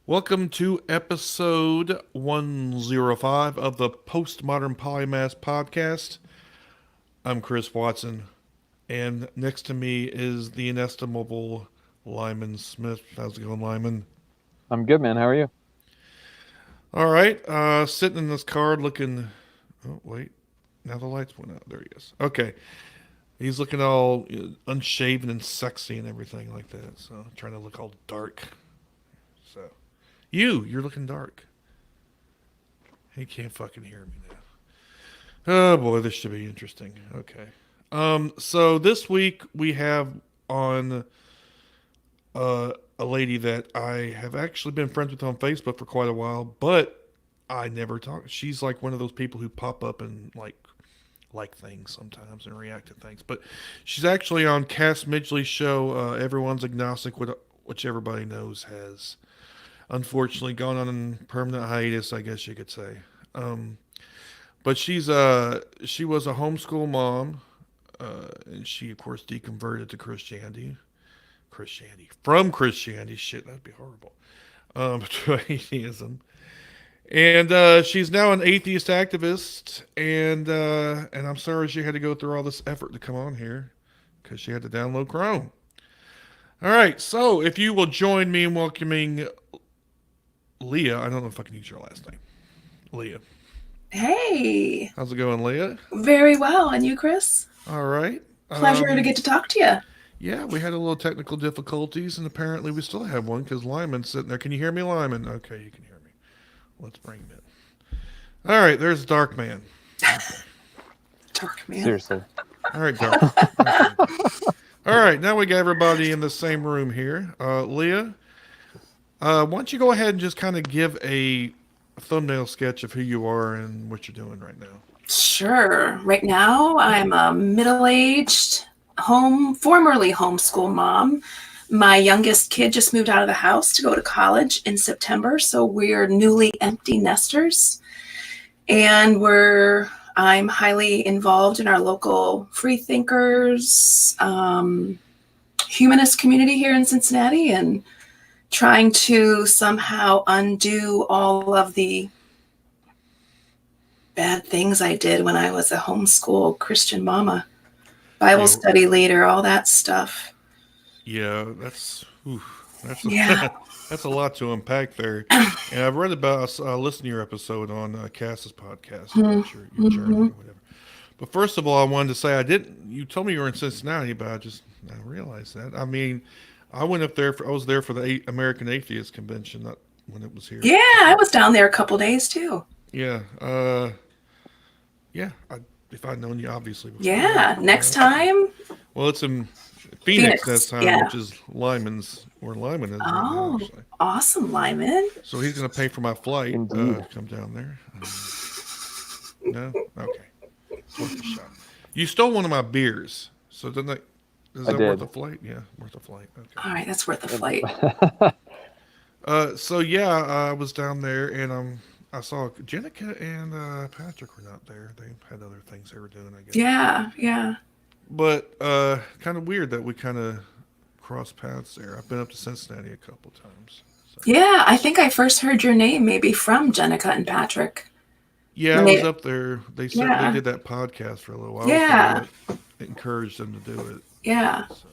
Welcome to episode 105 of the Postmodern Polymath Podcast. I'm Chris Watson, and next to me is the inestimable Lyman Smith. How's it going, Lyman? I'm good, man. How are you? All right, sitting in this car looking. Oh, wait. Now the lights went out. There he is. Okay. He's looking all unshaven and sexy and everything like that. So, trying to look all dark. So, you're looking dark. He can't fucking hear me now. Oh boy, this should be interesting. Okay. So this week we have on a lady that I have actually been friends with on Facebook for quite a while, but I never talk. She's like one of those people who pop up and like things sometimes and react to things. But she's actually on Cass Midgley's show. Everyone's agnostic, which everybody knows has unfortunately gone on permanent hiatus, I guess you could say. But she was a homeschool mom, and she of course deconverted to Christianity. Shit, that'd be horrible. To atheism, and she's now an atheist activist. And I'm sorry she had to go through all this effort to come on here because she had to download Chrome. All right, so if you will join me in welcoming Leah, I don't know if I can use your last name, Leah. Hey, How's it going, Leah? very well. And you, Chris? All right. Pleasure to get to talk to you. Yeah, we had a little technical difficulties, and apparently we still have one because Lyman's sitting there. Can you hear me, Lyman? Okay, you can hear me. Let's bring him in. All right, there's Dark Man. Okay. Dark man. Seriously. All right, Dark. Okay. All right, now we got everybody in the same room here. Leah, why don't you go ahead and just kind of give a thumbnail sketch of who you are and what you're doing right now? Sure. Right now, I'm a middle-aged formerly homeschool mom. My youngest kid just moved out of the house to go to college in September, so we're newly empty nesters. And I'm highly involved in our local freethinkers, humanist community here in Cincinnati, and trying to somehow undo all of the bad things I did when I was a homeschool Christian mama, Bible study leader, all that stuff. Yeah, that's Yeah. that's a lot to unpack there. And I've read about, listened to your episode on Cass's podcast, about your journey or whatever. But first of all, I wanted to say you told me you were in Cincinnati, but I realized that. I mean, I went up there, I was there for the American Atheist Convention, not when it was here. Yeah, I was down there a couple days too. Yeah. Yeah. If I'd known you, obviously. Before. Yeah, next time. Well, it's in Phoenix next time, yeah. which is Lyman's, where Lyman is. Oh, right now, actually. Awesome, Lyman. So he's going to pay for my flight to come down there. No? Okay. It's worth a shot. You stole one of my beers. So is that worth a flight? Yeah, worth a flight. Okay. All right, that's worth a flight. So yeah, I was down there and I saw Jenica and Patrick were not there. They had other things they were doing, I guess. Yeah. But kind of weird that we kind of crossed paths there. I've been up to Cincinnati a couple times. So. Yeah, I think I first heard your name maybe from Jenica and Patrick. Yeah, I was up there. They said they did that podcast for a little while. Yeah. So I encouraged them to do it. Yeah. So.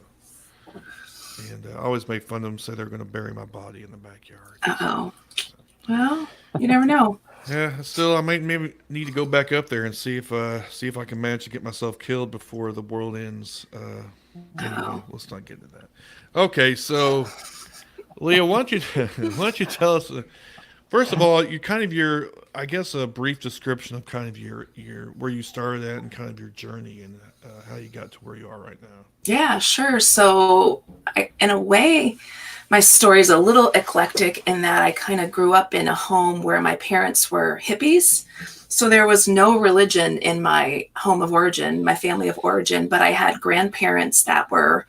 And I always made fun of them, say they're going to bury my body in the backyard. Uh-oh. So. Well, you never know. Yeah, still, I might maybe need to go back up there and see if I can manage to get myself killed before the world ends. Anyway, let's not get into that. Okay, so Leah, why don't you tell us? First of all, I guess a brief description of kind of your where you started at and kind of your journey and how you got to where you are right now. Yeah, sure. So in a way, my story is a little eclectic in that I kind of grew up in a home where my parents were hippies. So there was no religion in my home of origin, my family of origin, but I had grandparents that were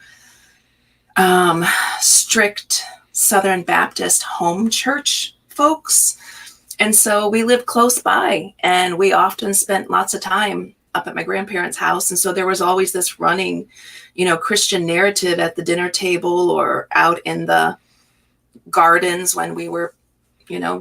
strict Southern Baptist home church folks. And so we lived close by and we often spent lots of time up at my grandparents' house. And so there was always this running, Christian narrative at the dinner table or out in the gardens when we were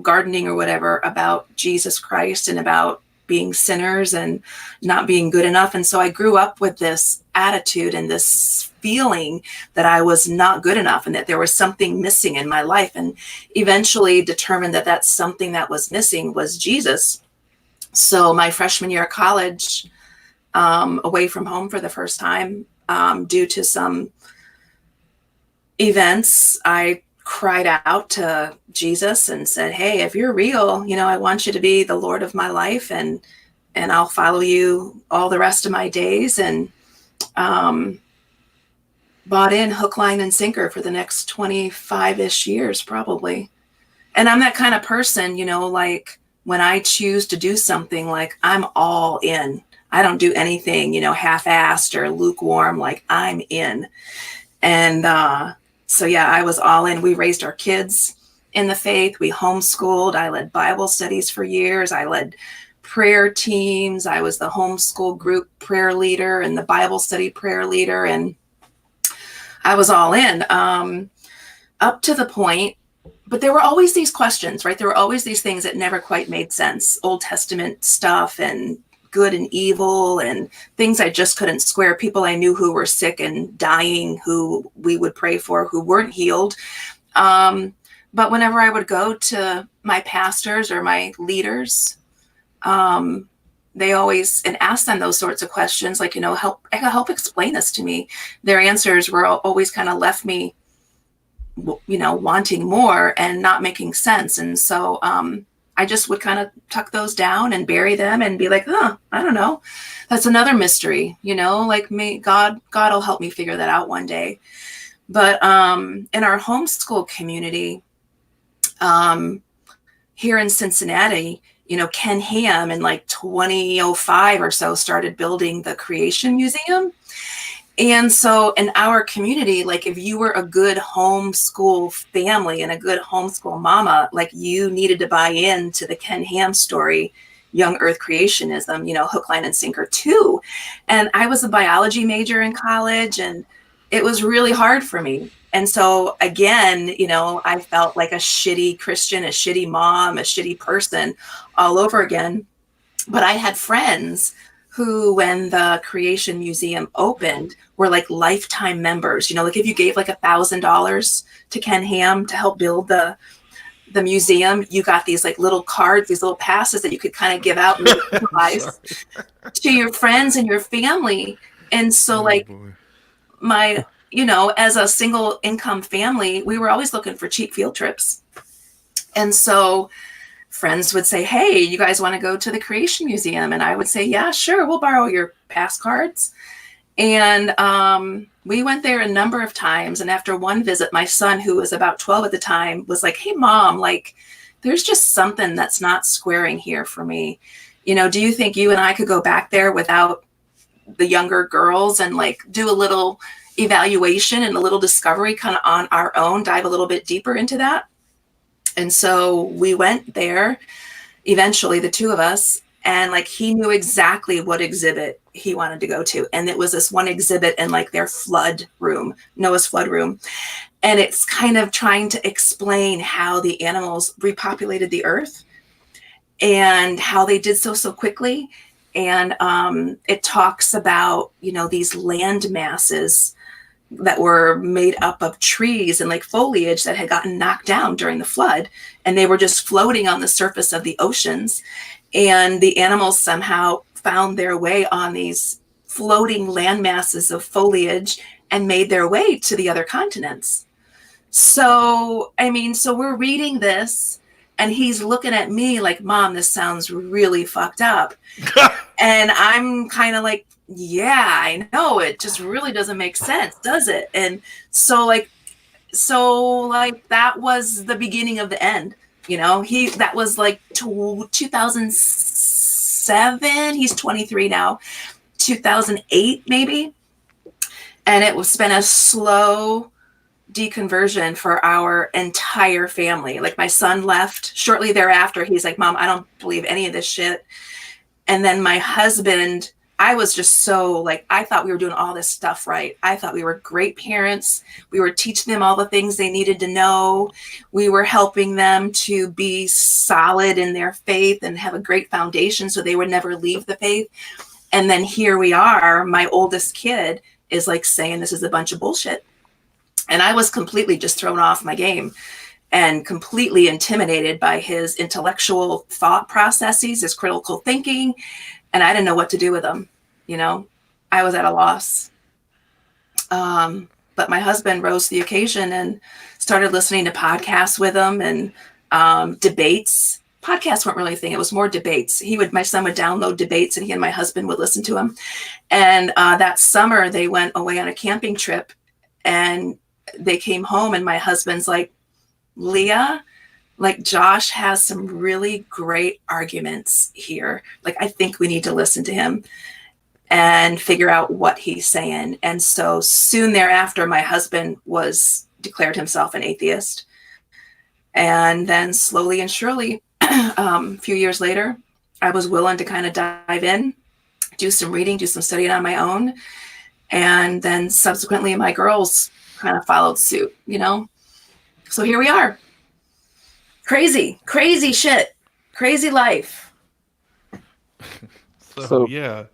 gardening or whatever, about Jesus Christ and about being sinners and not being good enough. And so I grew up with this attitude and this feeling that I was not good enough and that there was something missing in my life, and eventually determined that that's something that was missing was Jesus. So my freshman year of college, away from home for the first time, due to some events, I cried out to Jesus and said, "Hey, if you're real, I want you to be the Lord of my life, and I'll follow you all the rest of my days." And bought in hook, line, and sinker for the next 25-ish years, probably. And I'm that kind of person, like when I choose to do something, like I'm all in. I don't do anything, half-assed or lukewarm, like I'm in. And so, yeah, I was all in. We raised our kids in the faith. We homeschooled. I led Bible studies for years. I led prayer teams. I was the homeschool group prayer leader and the Bible study prayer leader. And I was all in, up to the point, but there were always these questions, right? There were always these things that never quite made sense. Old Testament stuff and good and evil and things I just couldn't square. People I knew who were sick and dying, who we would pray for, who weren't healed. But whenever I would go to my pastors or my leaders, they always, and ask them those sorts of questions, like, help explain this to me. Their answers were always kind of left me, wanting more and not making sense. And so I just would kind of tuck those down and bury them and be like, I don't know. That's another mystery, like God will help me figure that out one day. But in our homeschool community here in Cincinnati, Ken Ham in like 2005 or so started building the Creation Museum. And so in our community, like if you were a good homeschool family and a good homeschool mama, like you needed to buy into the Ken Ham story, young earth creationism, hook, line, and sinker too. And I was a biology major in college, and it was really hard for me. And so again, I felt like a shitty Christian, a shitty mom, a shitty person all over again. But I had friends who, when the Creation Museum opened, were like lifetime members. Like if you gave like $1,000 to Ken Ham to help build the museum, you got these like little cards, these little passes that you could kind of give out and utilize to your friends and your family. And so my, as a single income family, we were always looking for cheap field trips. And so friends would say, "Hey, you guys want to go to the Creation Museum?" And I would say, "Yeah, sure. We'll borrow your pass cards." And we went there a number of times. And after one visit, my son, who was about 12 at the time, was like, "Hey, Mom, like, there's just something that's not squaring here for me. Do you think you and I could go back there without the younger girls and like do a little evaluation and a little discovery kind of on our own, dive a little bit deeper into that?" And so we went there eventually, the two of us, and like he knew exactly what exhibit he wanted to go to. And it was this one exhibit in like their flood room, Noah's flood room. And it's kind of trying to explain how the animals repopulated the earth and how they did so quickly. And it talks about, these land masses that were made up of trees and like foliage that had gotten knocked down during the flood, and they were just floating on the surface of the oceans. And the animals somehow found their way on these floating land masses of foliage and made their way to the other continents. So, so we're reading this and he's looking at me like, "Mom, this sounds really fucked up." And I'm kind of like, "Yeah, I know. It just really doesn't make sense, does it?" And so that was the beginning of the end. That was like 2007. He's 23 now, 2008 maybe. And it was been a slow deconversion for our entire family. Like my son left shortly thereafter. He's like, "Mom, I don't believe any of this shit." And then my husband, I was just so like, I thought we were doing all this stuff right. I thought we were great parents. We were teaching them all the things they needed to know. We were helping them to be solid in their faith and have a great foundation so they would never leave the faith. And then here we are, my oldest kid is like saying this is a bunch of bullshit. And I was completely just thrown off my game and completely intimidated by his intellectual thought processes, his critical thinking. And I didn't know what to do with him. You know, I was at a loss. But my husband rose to the occasion and started listening to podcasts with him and debates. Podcasts weren't really a thing. It was more debates. My son would download debates and he and my husband would listen to them. And that summer they went away on a camping trip and they came home and my husband's like, Leah, like Josh has some really great arguments here. Like, I think we need to listen to him and figure out what he's saying. And so soon thereafter, my husband declared himself an atheist. And then slowly and surely, a few years later, I was willing to kind of dive in, do some reading, do some studying on my own. And then subsequently, my girls kind of followed suit, you know? So here we are. Crazy shit. Crazy life. So yeah,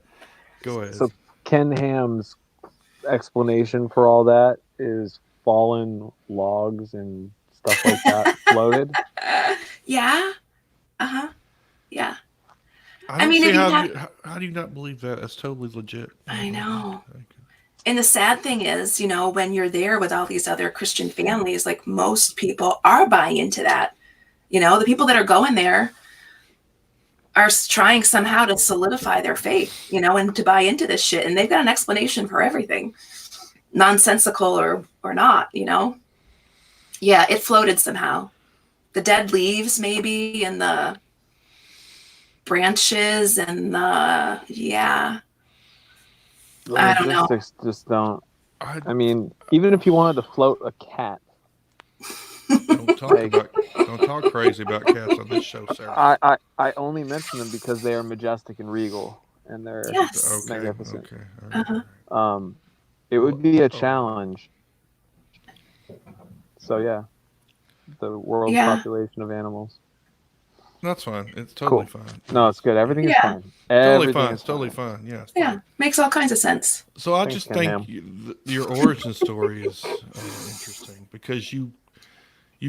go ahead. So Ken Ham's explanation for all that is fallen logs and stuff like that floated. Yeah. Uh-huh. Yeah. I mean, see if you how do you not believe that? That's totally legit. I know. And the sad thing is, you know, when you're there with all these other Christian families, like most people are buying into that. You know, the people that are going there are trying somehow to solidify their faith, you know, and to buy into this shit. And they've got an explanation for everything, nonsensical or not, you know. Yeah, it floated somehow. The dead leaves maybe and the branches and yeah. The I don't know. logistics just don't. I mean, even if you wanted to float a cat. Don't talk crazy about cats on this show, Sarah. I only mention them because they are majestic and regal, and they're magnificent. Okay. All right. It would be a challenge. So yeah, the world's population of animals. That's fine. It's totally fine. No, it's good. Everything is fine. Totally fine. It's totally fine. Yeah. Yeah, makes all kinds of sense. So I just think your origin story is interesting because you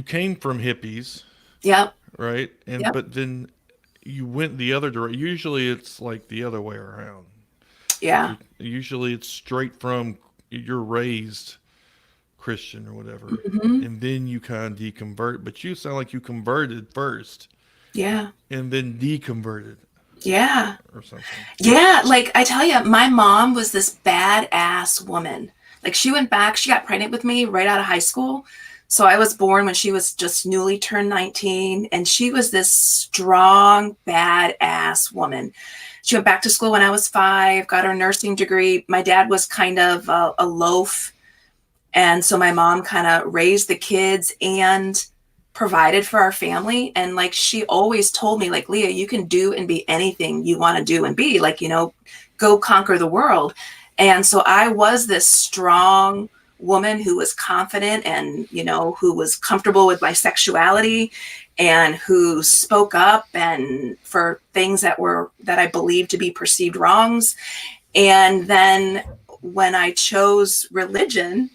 came from hippies. Yep. Right. And but then you went the other direction. Usually it's like the other way around. Yeah. Usually it's straight from you're raised Christian or whatever, and then you kind of deconvert. But you sound like you converted first. Yeah. And then deconverted. Yeah. Or something. Yeah. Like I tell you, my mom was this badass woman. Like she went back, she got pregnant with me right out of high school. So I was born when she was just newly turned 19. And she was this strong, badass woman. She went back to school when I was 5, got her nursing degree. My dad was kind of a loaf. And so my mom kind of raised the kids and provided for our family. And like she always told me, like, Leah, you can do and be anything you want to do and be, like, you know, go conquer the world. And so I was this strong woman who was confident and, you know, who was comfortable with my sexuality and who spoke up and for things that I believed to be perceived wrongs. And then when I chose religion,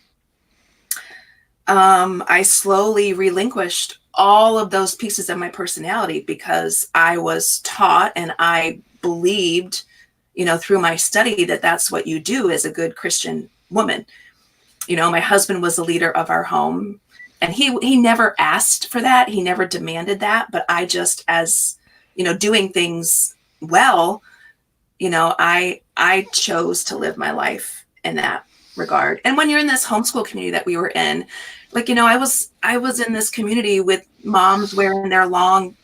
I slowly relinquished all of those pieces of my personality because I was taught and I believed, you know, through my study that that's what you do as a good Christian woman. You know, my husband was the leader of our home and he never asked for that. He never demanded that. But I just, as, you know, doing things well, you know, I chose to live my life in that regard. And when you're in this homeschool community that we were in, like, you know, I was in this community with moms wearing their long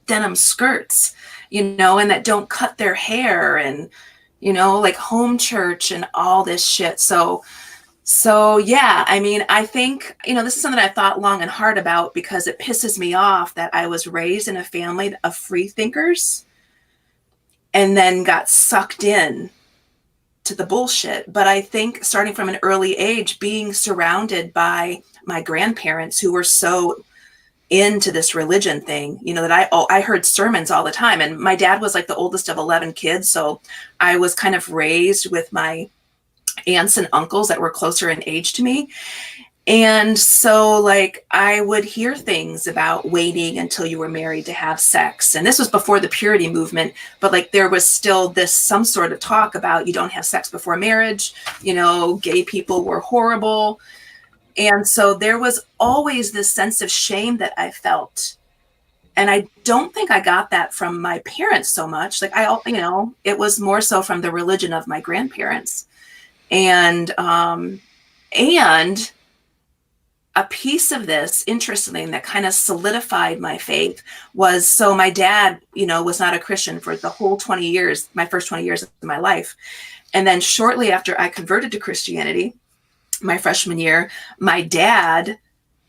denim skirts, you know, and that don't cut their hair and, you know, like home church and all this shit. So yeah, I mean, I think, you know, this is something I've thought long and hard about because it pisses me off that I was raised in a family of free thinkers and then got sucked in to the bullshit. But I think starting from an early age, being surrounded by my grandparents who were so into this religion thing, that I heard sermons all the time. And my dad was like the oldest of 11 kids. So I was kind of raised with my aunts and uncles that were closer in age to me. And so like I would hear things about waiting until you were married to have sex. And this was before the purity movement, but like there was still some sort of talk about you don't have sex before marriage, gay people were horrible. And so there was always this sense of shame that I felt. And I don't think I got that from my parents so much. Like it was more so from the religion of my grandparents. And a piece of this, interestingly, that kind of solidified my faith was, so my dad, was not a Christian for the whole 20 years, my first 20 years of my life. And then shortly after I converted to Christianity, my freshman year, my dad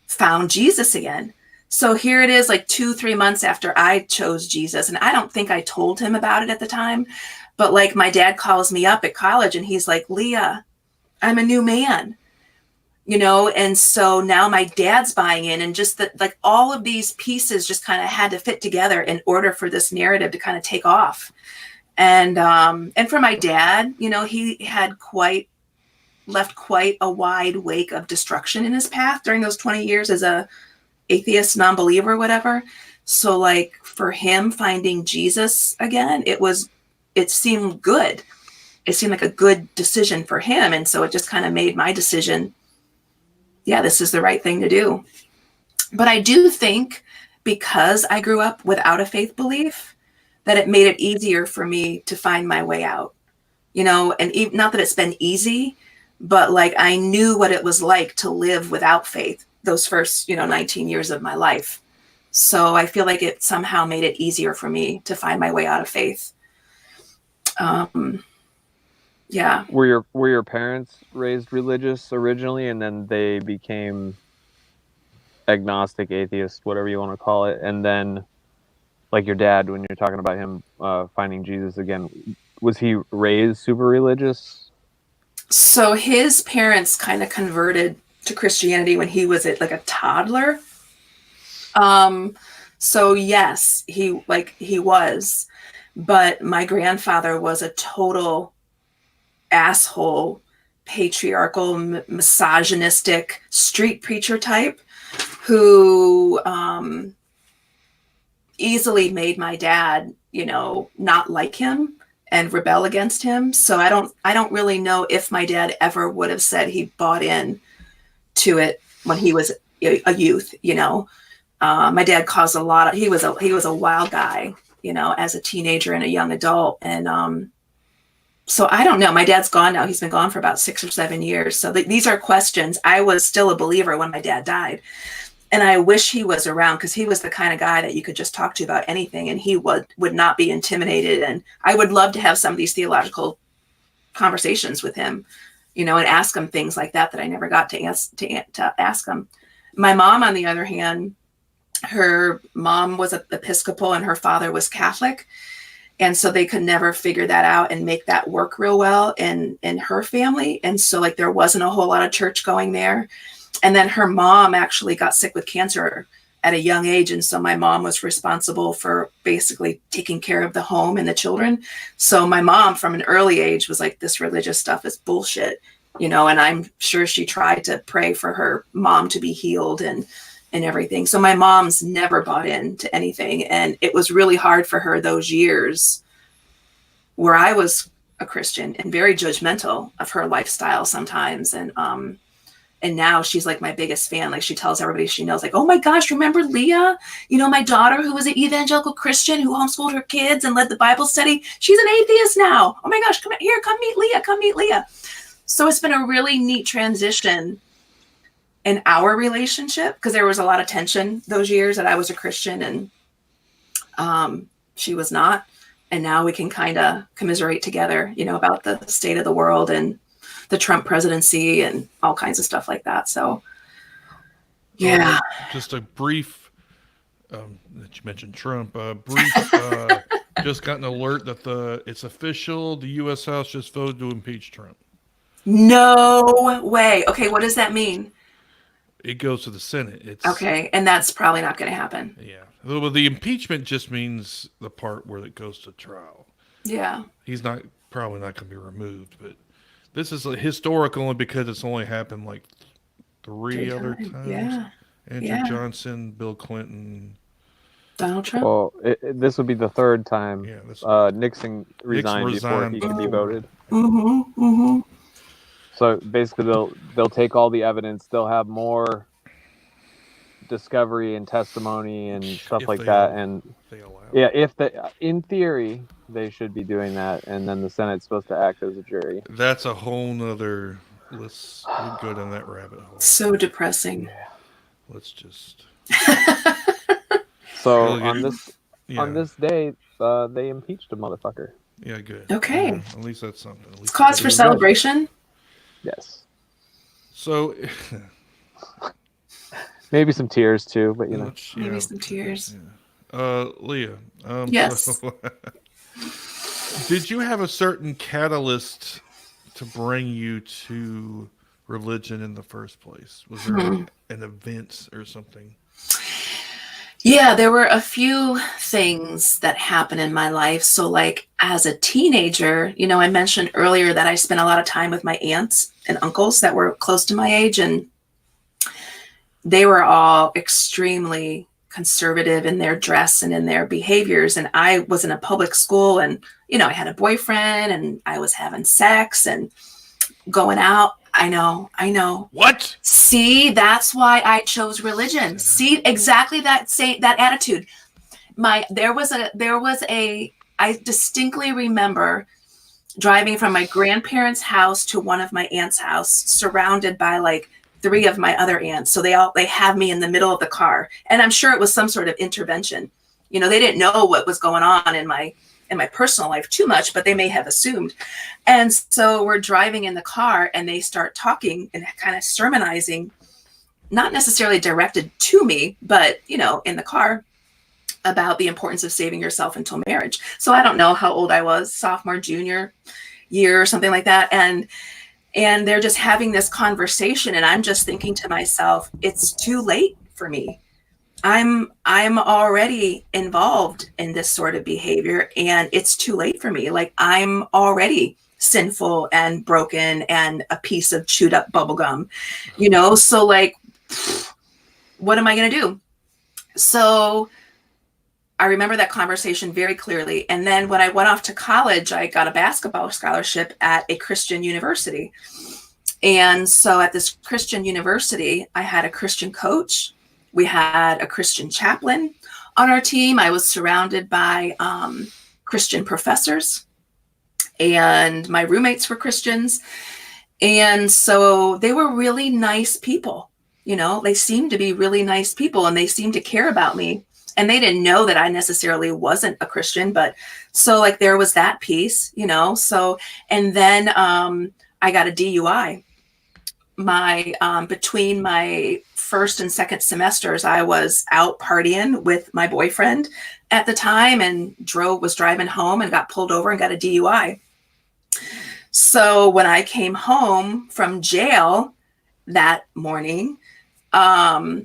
found Jesus again. So here it is, like 2-3 months after I chose Jesus. And I don't think I told him about it at the time, but like my dad calls me up at college and he's like, Leah, I'm a new man. And so now my dad's buying in, and just that, like all of these pieces just kind of had to fit together in order for this narrative to kind of take off. And for my dad, he had left quite a wide wake of destruction in his path during those 20 years as a atheist, non-believer, whatever. So like for him finding Jesus again, it seemed good. It seemed like a good decision for him. And so it just kind of made my decision, yeah, this is the right thing to do. But I do think because I grew up without a faith belief, that it made it easier for me to find my way out, and not that it's been easy, but like I knew what it was like to live without faith those first, 19 years of my life. So I feel like it somehow made it easier for me to find my way out of faith. Yeah. Were your parents raised religious originally, and then they became agnostic, atheist, whatever you want to call it? And then, like your dad, when you're talking about him finding Jesus again, was he raised super religious? So his parents kind of converted to Christianity when he was like a toddler. So yes, he was, but my grandfather was a total asshole, patriarchal, misogynistic street preacher type who easily made my dad, not like him and rebel against him. So I don't really know if my dad ever would have said he bought in to it when he was a youth. My dad caused he was a wild guy, as a teenager and a young adult. And so I don't know. My dad's gone now. He's been gone for about 6 or 7 years. So these are questions. I was still a believer when my dad died. And I wish he was around, because he was the kind of guy that you could just talk to about anything, and he would not be intimidated. And I would love to have some of these theological conversations with him, and ask him things like that I never got to ask him. My mom, on the other hand, her mom was Episcopal and her father was Catholic. And so they could never figure that out and make that work real well in her family. And so like there wasn't a whole lot of church going there. And then her mom actually got sick with cancer at a young age. And so my mom was responsible for basically taking care of the home and the children. So my mom from an early age was like, this religious stuff is bullshit, and I'm sure she tried to pray for her mom to be healed and everything. So my mom's never bought into anything. And it was really hard for her those years where I was a Christian and very judgmental of her lifestyle sometimes. And now she's like my biggest fan. Like she tells everybody she knows, like, oh my gosh, remember Leah? My daughter who was an evangelical Christian who homeschooled her kids and led the Bible study. She's an atheist now. Oh my gosh, come meet Leah. So it's been a really neat transition in our relationship, because there was a lot of tension those years that I was a Christian and she was not. And now we can kind of commiserate together, about the state of the world and the Trump presidency and all kinds of stuff like that. So, yeah. Just a brief, that you mentioned Trump, brief just got an alert that it's official. The U.S. House just voted to impeach Trump. No way. Okay, what does that mean? It goes to the Senate. It's Okay, and that's probably not going to happen. yeah. Well, the impeachment just means the part where it goes to trial. Yeah. He's probably not going to be removed, but this is historic only because it's only happened like three other times. Yeah. Andrew Yeah. Johnson, Bill Clinton. Donald Trump. Well, this would be the third time Yeah, Nixon resigned before resigned he could be before. voted. Mm-hmm. Mm-hmm. So basically, they'll take all the evidence. They'll have more discovery and testimony and stuff If like they that. allow- And They allow. yeah, in theory, they should be doing that, and then the Senate's supposed to act as a jury. That's a whole nother. Let's go down that rabbit hole. So depressing. Let's just. So Really on good. this Yeah, on this day, they impeached a motherfucker. yeah, good. Okay. Yeah, at least that's something. At least It's cause for it's- celebration. Yes, So, maybe some tears too, but you know. Maybe some tears. Leah. Yes. So, did you have a certain catalyst to bring you to religion in the first place? Was there an event or something? Yeah, there were a few things that happened in my life. So, like as a teenager, I mentioned earlier that I spent a lot of time with my aunts and uncles that were close to my age, and they were all extremely conservative in their dress and in their behaviors. And I was in a public school, and, I had a boyfriend, and I was having sex and going out. I know. What? See, that's why I chose religion. See, exactly that attitude. I distinctly remember driving from my grandparents' house to one of my aunt's house, surrounded by like 3 of my other aunts. So they have me in the middle of the car. And I'm sure it was some sort of intervention. They didn't know what was going on in my personal life too much, but they may have assumed. And so we're driving in the car, and they start talking and kind of sermonizing, not necessarily directed to me, but, in the car, about the importance of saving yourself until marriage. So I don't know how old I was, sophomore, junior year or something like that. And they're just having this conversation, and I'm just thinking to myself, it's too late for me. I'm already involved in this sort of behavior, and it's too late for me. Like, I'm already sinful and broken and a piece of chewed up bubblegum, so like, what am I going to do? So I remember that conversation very clearly. And then when I went off to college, I got a basketball scholarship at a Christian university. And so at this Christian university, I had a Christian coach. We had a Christian chaplain on our team. I was surrounded by Christian professors, and my roommates were Christians. And so they were really nice people. They seemed to be really nice people, and they seemed to care about me. And they didn't know that I necessarily wasn't a Christian, but so like there was that piece, so, and then I got a DUI. Between my first and second semesters, I was out partying with my boyfriend at the time, and was driving home and got pulled over and got a DUI. So when I came home from jail that morning, I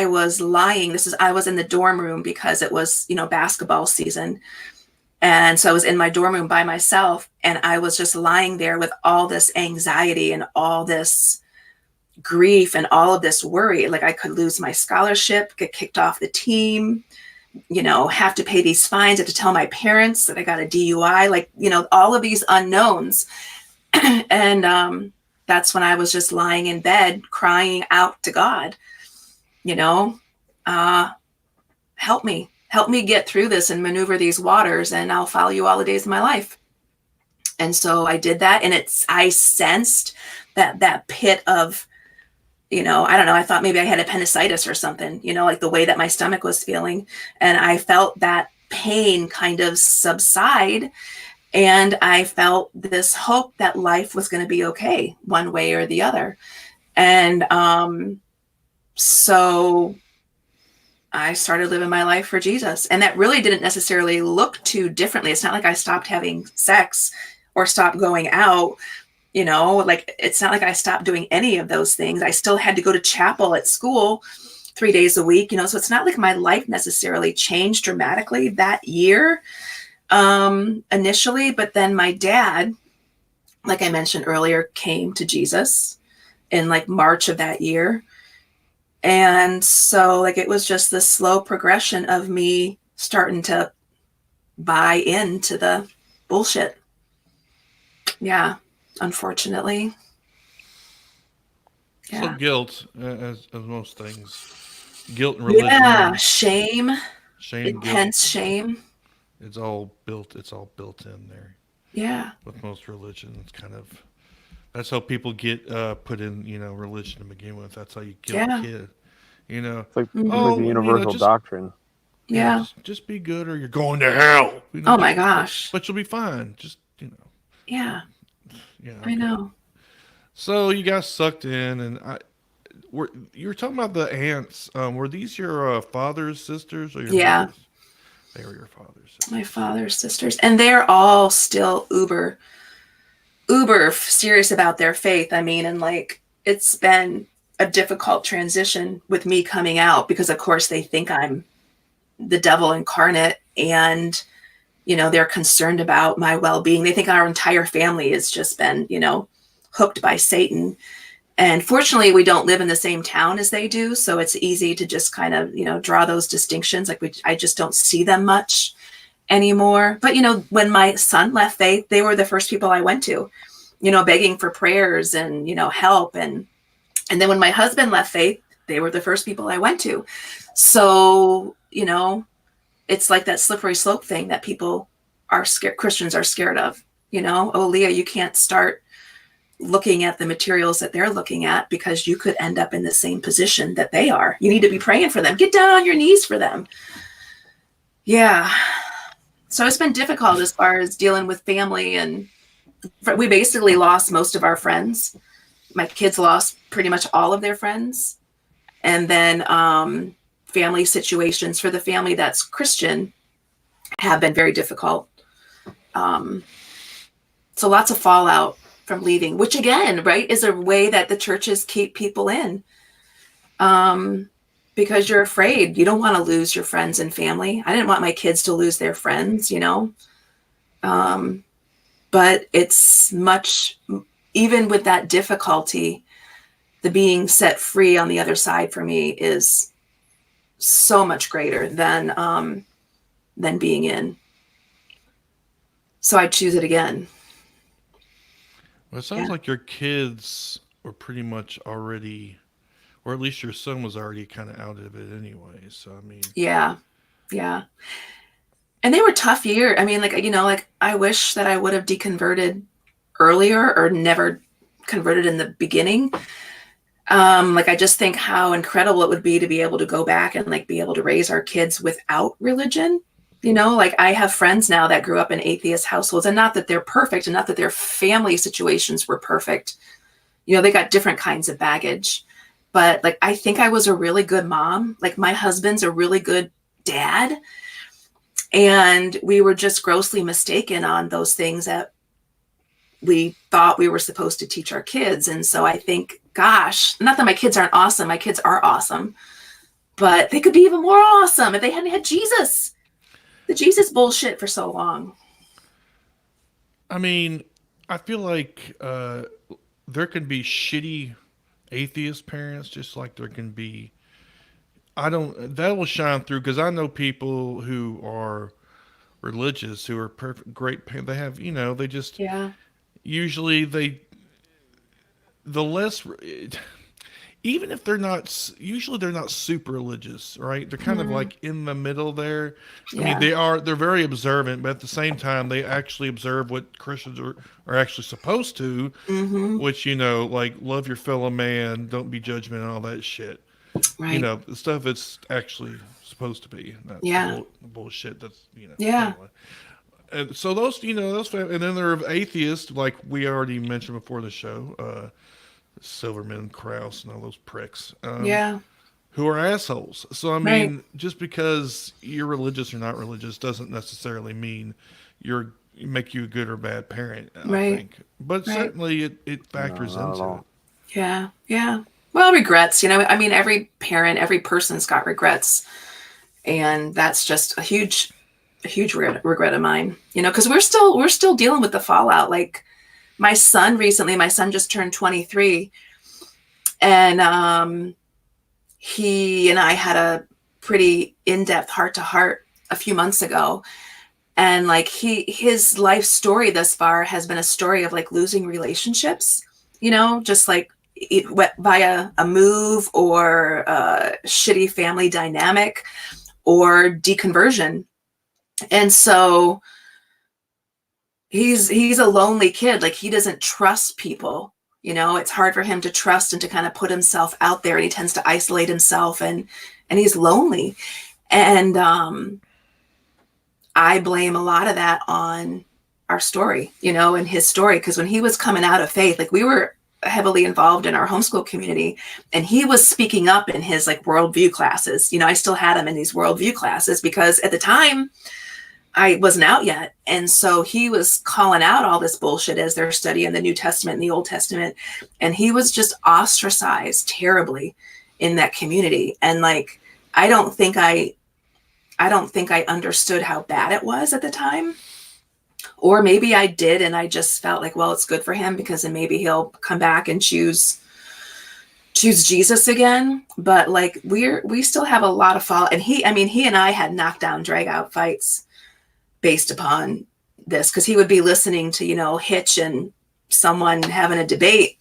was lying. I was in the dorm room because it was, basketball season. And so I was in my dorm room by myself, and I was just lying there with all this anxiety and all this grief and all of this worry. Like, I could lose my scholarship, get kicked off the team, have to pay these fines, have to tell my parents that I got a DUI, like, all of these unknowns. And that's when I was just lying in bed crying out to God, help me get through this and maneuver these waters, and I'll follow you all the days of my life. And so I did that, and I sensed that pit of, I don't know, I thought maybe I had appendicitis or something, like the way that my stomach was feeling. And I felt that pain kind of subside, and I felt this hope that life was going to be okay one way or the other. And so I started living my life for Jesus. And that really didn't necessarily look too differently. It's not like I stopped having sex or stopped going out, like it's not like I stopped doing any of those things. I still had to go to chapel at school 3 days a week, so it's not like my life necessarily changed dramatically that year initially. But then my dad, like I mentioned earlier, came to Jesus in like March of that year. And so like it was just this slow progression of me starting to buy into the bullshit. Yeah, unfortunately. So Yeah. guilt, as most things, guilt and religion, Yeah, shame, shame, guilt, intense shame. it's all built. It's all built in there Yeah. with most religion. It's kind of that's how people get put in, religion to begin with. That's how you guilt a Yeah. kid. You know, It's like the oh, universal just doctrine. Yeah. just be good or you're going to hell. Oh my gosh. But you'll be fine. Just Yeah, yeah. I Okay. know. So you got sucked in, and you were talking about the aunts. Were these your father's sisters or your Yeah, mother's? They were your father's my sisters. father's sisters, and they're all still uber serious about their faith. I mean, and like it's been a difficult transition with me coming out because of course they think I'm the devil incarnate, and they're concerned about my well-being. They think our entire family has just been, hooked by Satan. And fortunately, we don't live in the same town as they do, so it's easy to just kind of, draw those distinctions. Like I just don't see them much anymore. But when my son left faith, they were the first people I went to, begging for prayers and help. And then when my husband left faith, they were the first people I went to. So it's like that slippery slope thing that people are scared, Christians are scared of. Oh, Leah, you can't start looking at the materials that they're looking at because you could end up in the same position that they are. You need to be praying for them. Get down on your knees for them. Yeah. So it's been difficult as far as dealing with family, and we basically lost most of our friends. My kids lost pretty much all of their friends. And then family situations for the family that's Christian have been very difficult. So lots of fallout from leaving, which again, right, is a way that the churches keep people in, because you're afraid. You don't want to lose your friends and family. I didn't want my kids to lose their friends, but it's much, even with that difficulty, the being set free on the other side for me is so much greater than being in. So I'd choose it again. Well, it sounds like your kids were pretty much already, or at least your son was already kind of out of it anyway. So I mean, Yeah. And they were tough years. I mean, like I wish that I would have deconverted earlier or never converted in the beginning. Like I just think how incredible it would be to be able to go back and like be able to raise our kids without religion. Like I have friends now that grew up in atheist households, and not that they're perfect and not that their family situations were perfect. They got different kinds of baggage, but like I think I was a really good mom. Like my husband's a really good dad, and we were just grossly mistaken on those things that we thought we were supposed to teach our kids. And so I think, gosh, not that my kids aren't awesome. My kids are awesome, but they could be even more awesome if they hadn't had Jesus. The Jesus bullshit for so long. I mean, I feel like there can be shitty atheist parents, just like there can be. That will shine through because I know people who are religious who are perfect, great. They have, they just Yeah. usually the less. Even if they're not, usually they're not super religious, right? They're kind of like in the middle there. I mean, they're very observant, but at the same time, they actually observe what Christians are actually supposed to, which, like love your fellow man, don't be judgmental, all that shit. Right. The stuff it's actually supposed to be. Not bullshit that's, Yeah. Anyway. And so those, and then there are atheists, like we already mentioned before the show, Silverman, Krause, and all those pricks. Yeah. who are assholes. So I Right. mean, just because you're religious or not religious doesn't necessarily mean make you a good or bad parent, I Right. think. But Right. certainly it No, factors not at into it. all. Yeah. Yeah. Well, regrets, I mean, every parent, every person's got regrets. And that's just a huge regret of mine, because we're still dealing with the fallout. Like my son just turned 23, and he and I had a pretty in-depth heart to heart a few months ago. And like his life story thus far has been a story of like losing relationships, just like via a move or a shitty family dynamic or deconversion. And so he's a lonely kid. Like he doesn't trust people. It's hard for him to trust and to kind of put himself out there, and he tends to isolate himself, and he's lonely. And I blame a lot of that on our story, and his story, because when he was coming out of faith, like we were heavily involved in our homeschool community, and he was speaking up in his like worldview classes. I still had him in these worldview classes because at the time I wasn't out yet. And so he was calling out all this bullshit as they're studying the New Testament and the Old Testament. And he was just ostracized terribly in that community. And like, I don't think I understood how bad it was at the time. Or maybe I did, and I just felt like, well, it's good for him because then maybe he'll come back and choose Jesus again. But like we still have a lot of fall. And he and I had knockdown drag out fights based upon this, because he would be listening to Hitch and someone having a debate,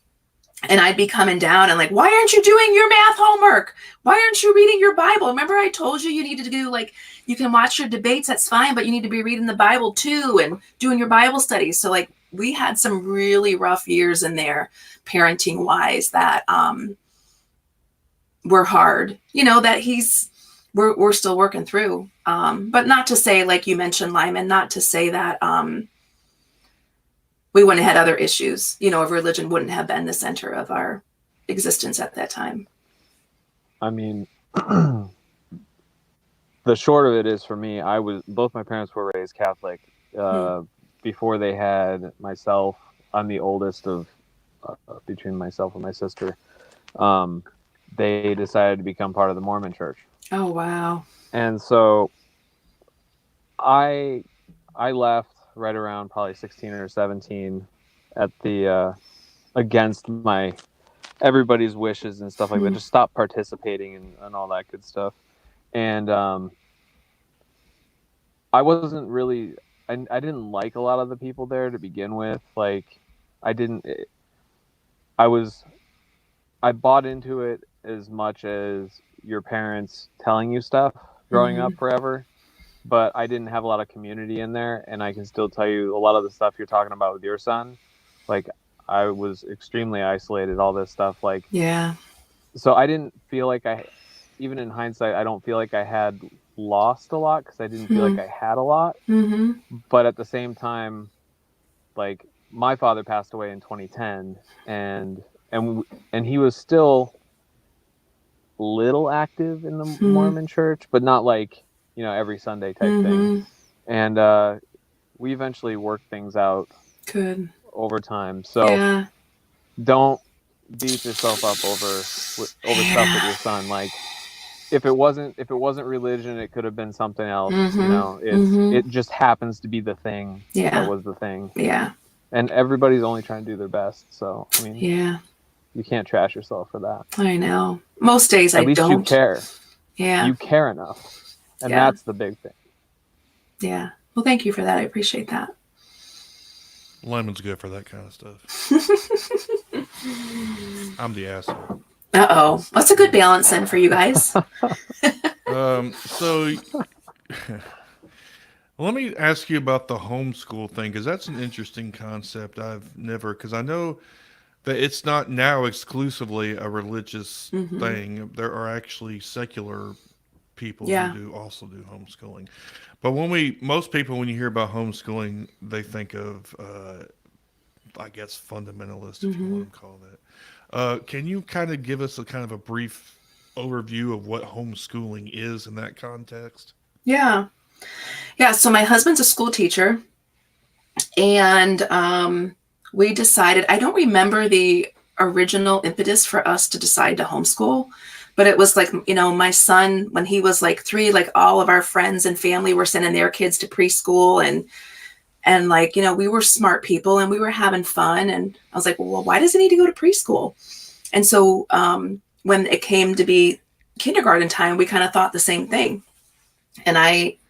and I'd be coming down and like, why aren't you doing your math homework? Why aren't you reading your Bible? Remember I told you needed to do, like, you can watch your debates, that's fine, but you need to be reading the Bible too and doing your Bible studies. So like we had some really rough years in there parenting wise that were hard, that we're still working through. But not to say, like you mentioned, Lyman, not to say that we wouldn't have had other issues, if religion wouldn't have been the center of our existence at that time. I mean, the short of it is, for me, both my parents were raised Catholic. Before they had myself, I'm the oldest of between myself and my sister. They decided to become part of the Mormon Church. Oh, wow. And so I left right around probably 16 or 17 at the against everybody's wishes and stuff like that. Just stop participating and all that good stuff. And I wasn't really, I didn't like a lot of the people there to begin with. Like I bought into it as much as your parents telling you stuff growing up forever, but I didn't have a lot of community in there. And I can still tell you a lot of the stuff you're talking about with your son. Like I was extremely isolated, all this stuff. Like, Yeah. So I didn't feel like even in hindsight, I don't feel like I had lost a lot, because I didn't feel like I had a lot. But at the same time, like my father passed away in 2010, and he was still little active in the Mormon Church, but not like, every Sunday type thing. And we eventually worked things out Good over time. So don't beat yourself up over stuff with your son. Like if it wasn't religion, it could have been something else. It just happens to be the thing that was the thing. Yeah. And everybody's only trying to do their best. So I mean, you can't trash yourself for that. I know. Most days At least don't. you care. Yeah. You care enough. And that's the big thing. Yeah. Well, thank you for that. I appreciate that. Lyman's good for that kind of stuff. I'm the asshole. Uh-oh. What's a good balance then for you guys? So let me ask you about the homeschool thing, because that's an interesting concept. Because I know that it's not now exclusively a religious thing. There are actually secular people who also do homeschooling. But most people, when you hear about homeschooling, they think of, I guess, fundamentalist, if you want to call that. Can you kind of give us a brief overview of what homeschooling is in that context? Yeah. Yeah. So my husband's a school teacher, and we decided, I don't remember the original impetus for us to decide to homeschool, but it was like, my son, when he was like 3, like all of our friends and family were sending their kids to preschool, and like, we were smart people and we were having fun. And I was like, well, why does he need to go to preschool? And so when it came to be kindergarten time, we kind of thought the same thing. And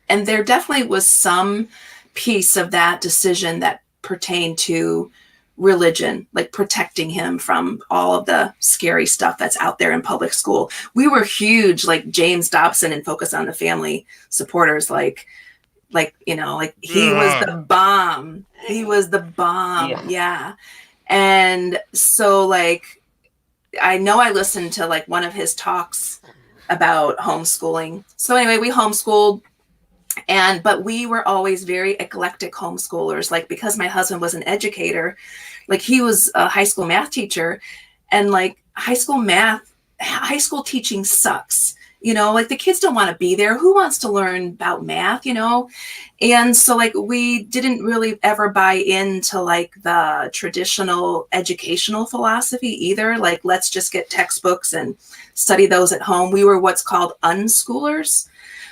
there definitely was some piece of that decision that pertained to religion, like protecting him from all of the scary stuff that's out there in public school. We were huge, like James Dobson and Focus on the Family supporters, like he was Ugh. the bomb. He was the bomb. Yeah. And so like, I know I listened to like one of his talks about homeschooling. So anyway, we homeschooled, but we were always very eclectic homeschoolers. Like, because my husband was an educator, like he was a high school math teacher, and like high school teaching sucks. Like the kids don't want to be there. Who wants to learn about math, And so like we didn't really ever buy into like the traditional educational philosophy either. Like, let's just get textbooks and study those at home. We were what's called unschoolers,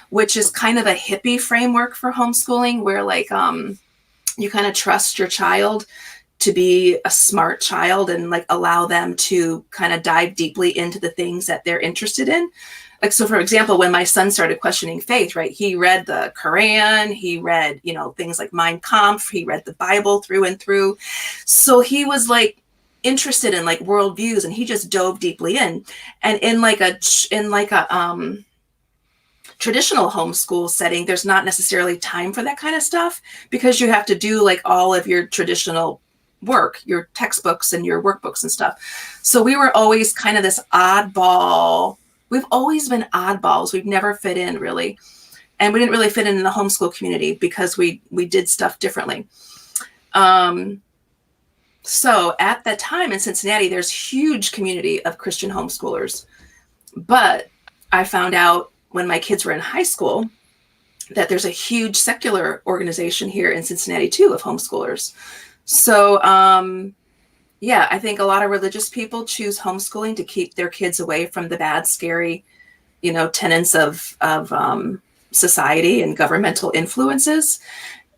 which is kind of a hippie framework for homeschooling, where like you kind of trust your child to be a smart child and like allow them to kind of dive deeply into the things that they're interested in. Like, so for example, when my son started questioning faith, right, he read the Quran, he read, things like Mein Kampf, he read the Bible through and through. So he was like interested in like worldviews, and he just dove deeply in. And in like a traditional homeschool setting, there's not necessarily time for that kind of stuff, because you have to do like all of your traditional work, your textbooks and your workbooks and stuff. So we were always kind of this oddball. We've always been oddballs. We've never fit in really. And we didn't really fit in the homeschool community because we did stuff differently. So at that time in Cincinnati, there's huge community of Christian homeschoolers. But I found out when my kids were in high school that there's a huge secular organization here in Cincinnati too of homeschoolers. So yeah, I think a lot of religious people choose homeschooling to keep their kids away from the bad, scary, tenets of society and governmental influences.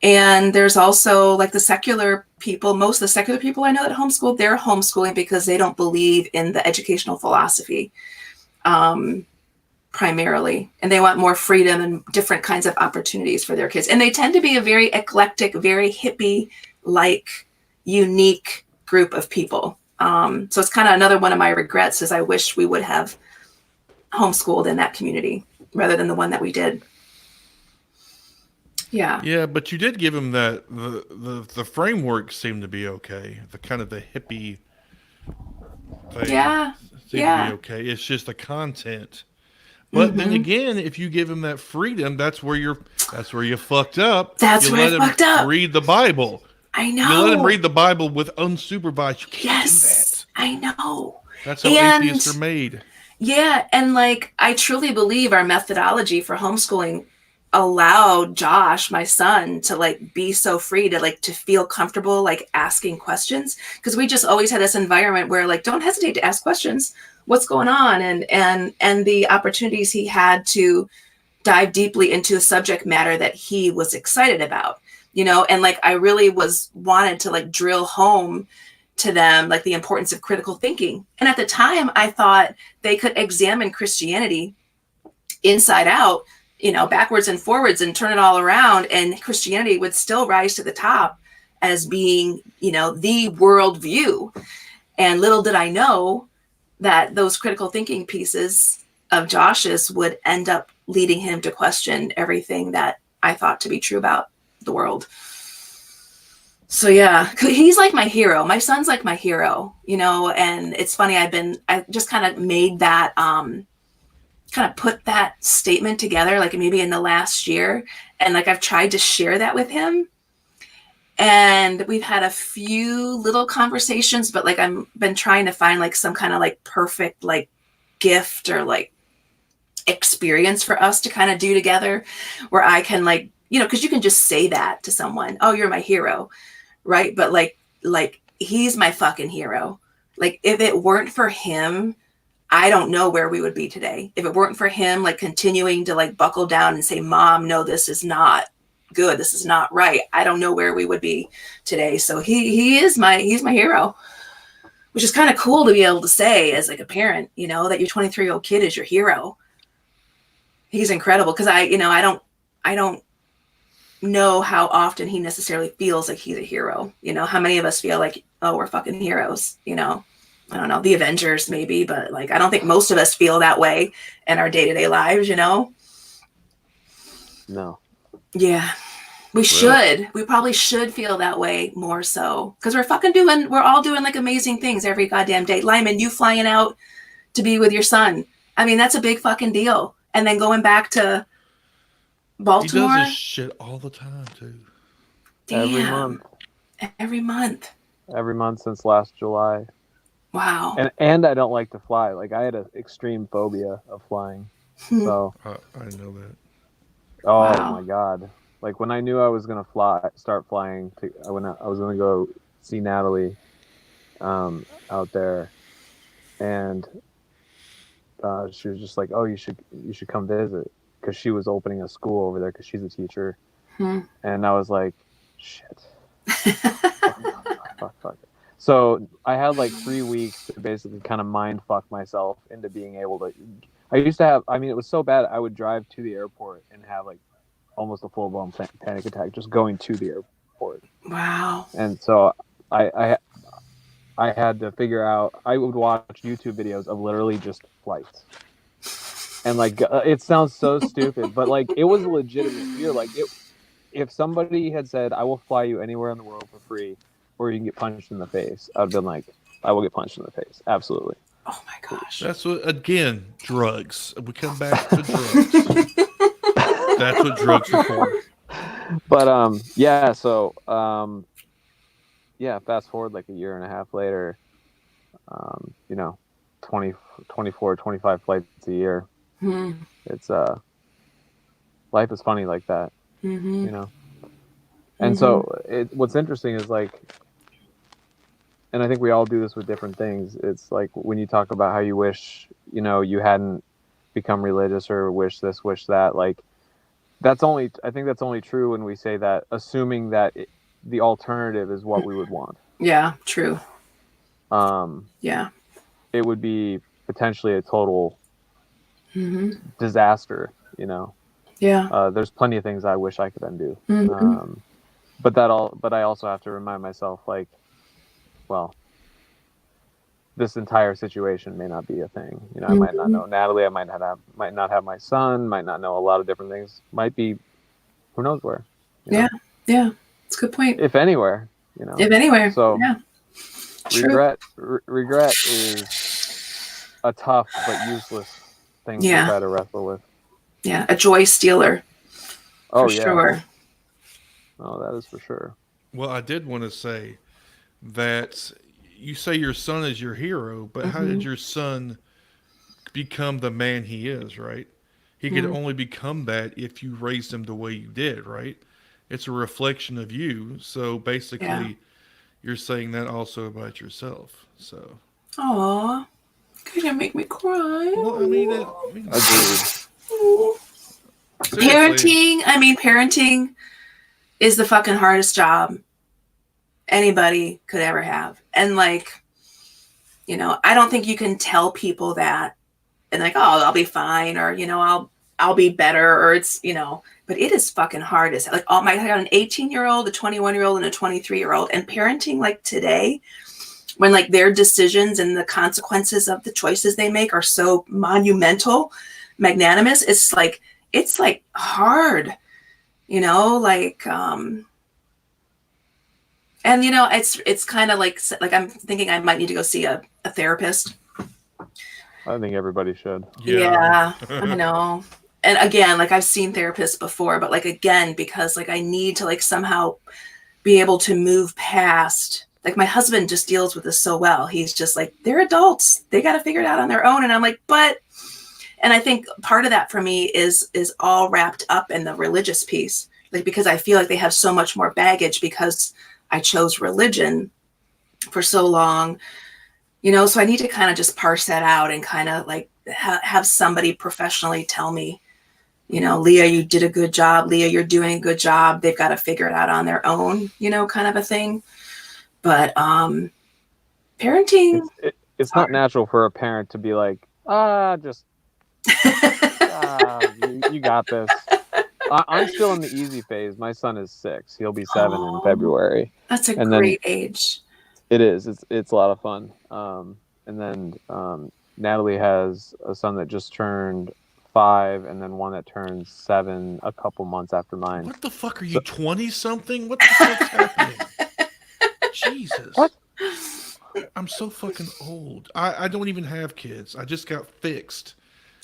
And there's also like the secular people. Most of the secular people I know that homeschool, they're homeschooling because they don't believe in the educational philosophy primarily, and they want more freedom and different kinds of opportunities for their kids. And they tend to be a very eclectic, very hippie-like, unique group of people. So it's kind of another one of my regrets, is I wish we would have homeschooled in that community rather than the one that we did. Yeah. Yeah, but you did give him that the framework seemed to be okay. The kind of the hippie thing seemed to be okay. It's just the content. But then again, if you give him that freedom, that's where you fucked up. That's where I fucked up. Read the Bible. I know. You let him read the Bible with unsupervised. You can't do that. I know. That's how atheists are made. Yeah, and like I truly believe our methodology for homeschooling allowed Josh, my son, to like be so free to feel comfortable like asking questions, because we just always had this environment where like, don't hesitate to ask questions. What's going on? And the opportunities he had to dive deeply into a subject matter that he was excited about, and like I really wanted to like drill home to them like the importance of critical thinking. And at the time I thought they could examine Christianity inside out, backwards and forwards, and turn it all around, and Christianity would still rise to the top as being, the worldview. And little did I know that those critical thinking pieces of Josh's would end up leading him to question everything that I thought to be true about the world. So yeah, he's like my hero. My son's like my hero, and it's funny. I just kind of made that, kind of put that statement together, like maybe in the last year. And like, I've tried to share that with him, and we've had a few little conversations, but like, I've been trying to find like some kind of like perfect, like gift or like experience for us to kind of do together, where I can like, because you can just say that to someone, oh, you're my hero, right? But like he's my fucking hero. Like if it weren't for him, I don't know where we would be today. If it weren't for him, like continuing to like buckle down and say, Mom, no, this is not good. This is not right. I don't know where we would be today. So he's my hero, which is kind of cool to be able to say as like a parent, that your 23-year-old kid is your hero. He's incredible. Cause I don't know how often he necessarily feels like he's a hero. How many of us feel like, oh, we're fucking heroes, I don't know, the Avengers maybe, but like, I don't think most of us feel that way in our day-to-day lives, No. Yeah, we should. We probably should feel that way more so because we're all doing like amazing things every goddamn day. Lyman, you flying out to be with your son. I mean, that's a big fucking deal. And then going back to Baltimore. He does this shit all the time too. Damn. Every month. Every month since last July. Wow. And I don't like to fly. Like I had an extreme phobia of flying. So I know that. Oh Wow. my God. Like when I knew I was gonna start flying when I was gonna go see Natalie out there, and she was just like, oh, you should come visit, because she was opening a school over there because she's a teacher. And I was like, shit. fuck. So I had like 3 weeks to basically kind of mind fuck myself into being able to. I used to have, it was so bad, I would drive to the airport and have like almost a full-blown panic attack just going to the airport. Wow. And so I had to figure out, I would watch YouTube videos of literally just flights. And like, it sounds so stupid, but like, it was a legitimate fear. Like, if somebody had said, I will fly you anywhere in the world for free, or you can get punched in the face, I would have been like, I will get punched in the face. Absolutely. Oh my gosh. That's what, again, drugs. We come back to drugs. That's what drugs are for. But yeah, so yeah, fast forward like a year and a half later, 24, 25 flights a year. It's life is funny like that. And so what's interesting is like, and I think we all do this with different things. It's like when you talk about how you wish, you hadn't become religious, or wish this, wish that, like I think that's only true when we say that, assuming that the alternative is what we would want. Yeah, true. Yeah. It would be potentially a total disaster, Yeah. There's plenty of things I wish I could undo. But I also have to remind myself, like, well, this entire situation may not be a thing. I might not know Natalie. I might not have my son. Might not know a lot of different things. Might be, who knows where. Yeah. It's a good point. If anywhere, If anywhere. So yeah. Regret is a tough but useless thing to try to wrestle with. Yeah, a joy stealer. Oh, for yeah. Sure. Oh, that is for sure. Well, I did want to say that you say your son is your hero, but how did your son become the man he is, right? He could only become that if you raised him the way you did, right? It's a reflection of you. So basically, you're saying that also about yourself. So. Aw, you're gonna make me cry. Well, I mean, parenting is the fucking hardest job anybody could ever have. And like, I don't think you can tell people that and like, oh, I'll be fine, or, I'll be better, or it's, but it is fucking hard as like, I got an 18-year-old, a 21-year-old, and a 23-year-old, and parenting like today, when like their decisions and the consequences of the choices they make are so monumental, magnanimous, it's like hard, and it's kind of like I'm thinking I might need to go see a therapist. I think everybody should. Yeah, I know. And again, like I've seen therapists before, but like again, because like I need to like somehow be able to move past, like my husband just deals with this so well. He's just like, they're adults. They got to figure it out on their own. And I'm like, And I think part of that for me is all wrapped up in the religious piece, like, because I feel like they have so much more baggage because I chose religion for so long, so I need to kind of just parse that out and kind of like have somebody professionally tell me, Leah, you did a good job. Leah, you're doing a good job. They've got to figure it out on their own, kind of a thing. But parenting, it's not natural for a parent to be like, just you got this. I'm still in the easy phase. My son is 6. He'll be 7 in February. That's a great age. It is. It's a lot of fun. And then Natalie has a son that just turned 5, and then one that turns 7 a couple months after mine. What the fuck are you, 20-something? What the fuck's happening? Jesus. What? I'm so fucking old. I don't even have kids. I just got fixed.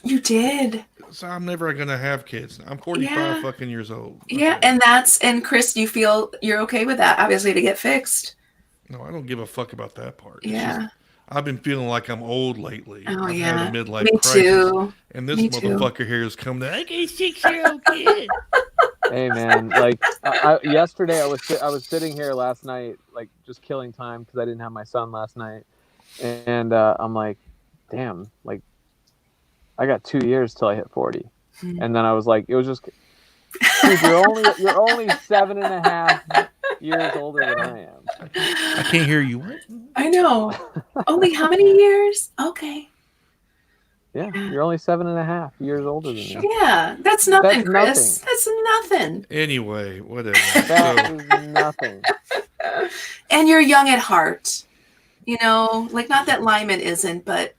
You did. So I'm never gonna have kids. I'm 45 fucking years old. Okay. Yeah, and Chris, you feel you're okay with that, obviously, to get fixed? No, I don't give a fuck about that part. Yeah. I've been feeling like I'm old lately. Oh, I've yeah. had a midlife Me crisis. too. And this Me motherfucker here has come to, I got a 6-year-old kid. Hey man, like yesterday I was sitting here last night, like just killing time because I didn't have my son last night, and I'm like, damn, like I got 2 years till I hit 40, and then I was like, it was just, dude, you're only 7.5 years older than I am. I can't hear you. What? I know. Only how many years? Okay. Yeah, you're only 7.5 years older than me. Yeah, that's nothing, That's Chris. nothing. That's nothing. Anyway, whatever. That is nothing. And you're young at heart. Like, not that Lyman isn't, but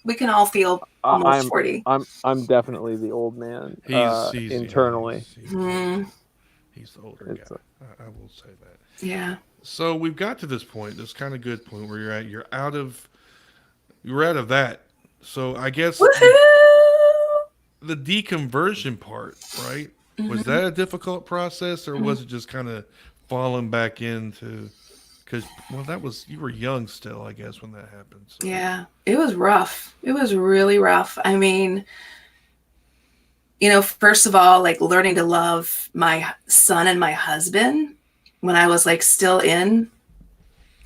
we can all feel almost 40. I'm definitely the old man He's internally. He's the older guy. I will say that. Yeah. So we've got to this point, this kind of good point where you're at. You're out of that. So I guess the deconversion part, right? Mm-hmm. Was that a difficult process, or was it just kind of falling back into? Because you were young still, I guess, when that happened. So. Yeah, it was rough. It was really rough. I mean, first of all, like learning to love my son and my husband when I was like still in,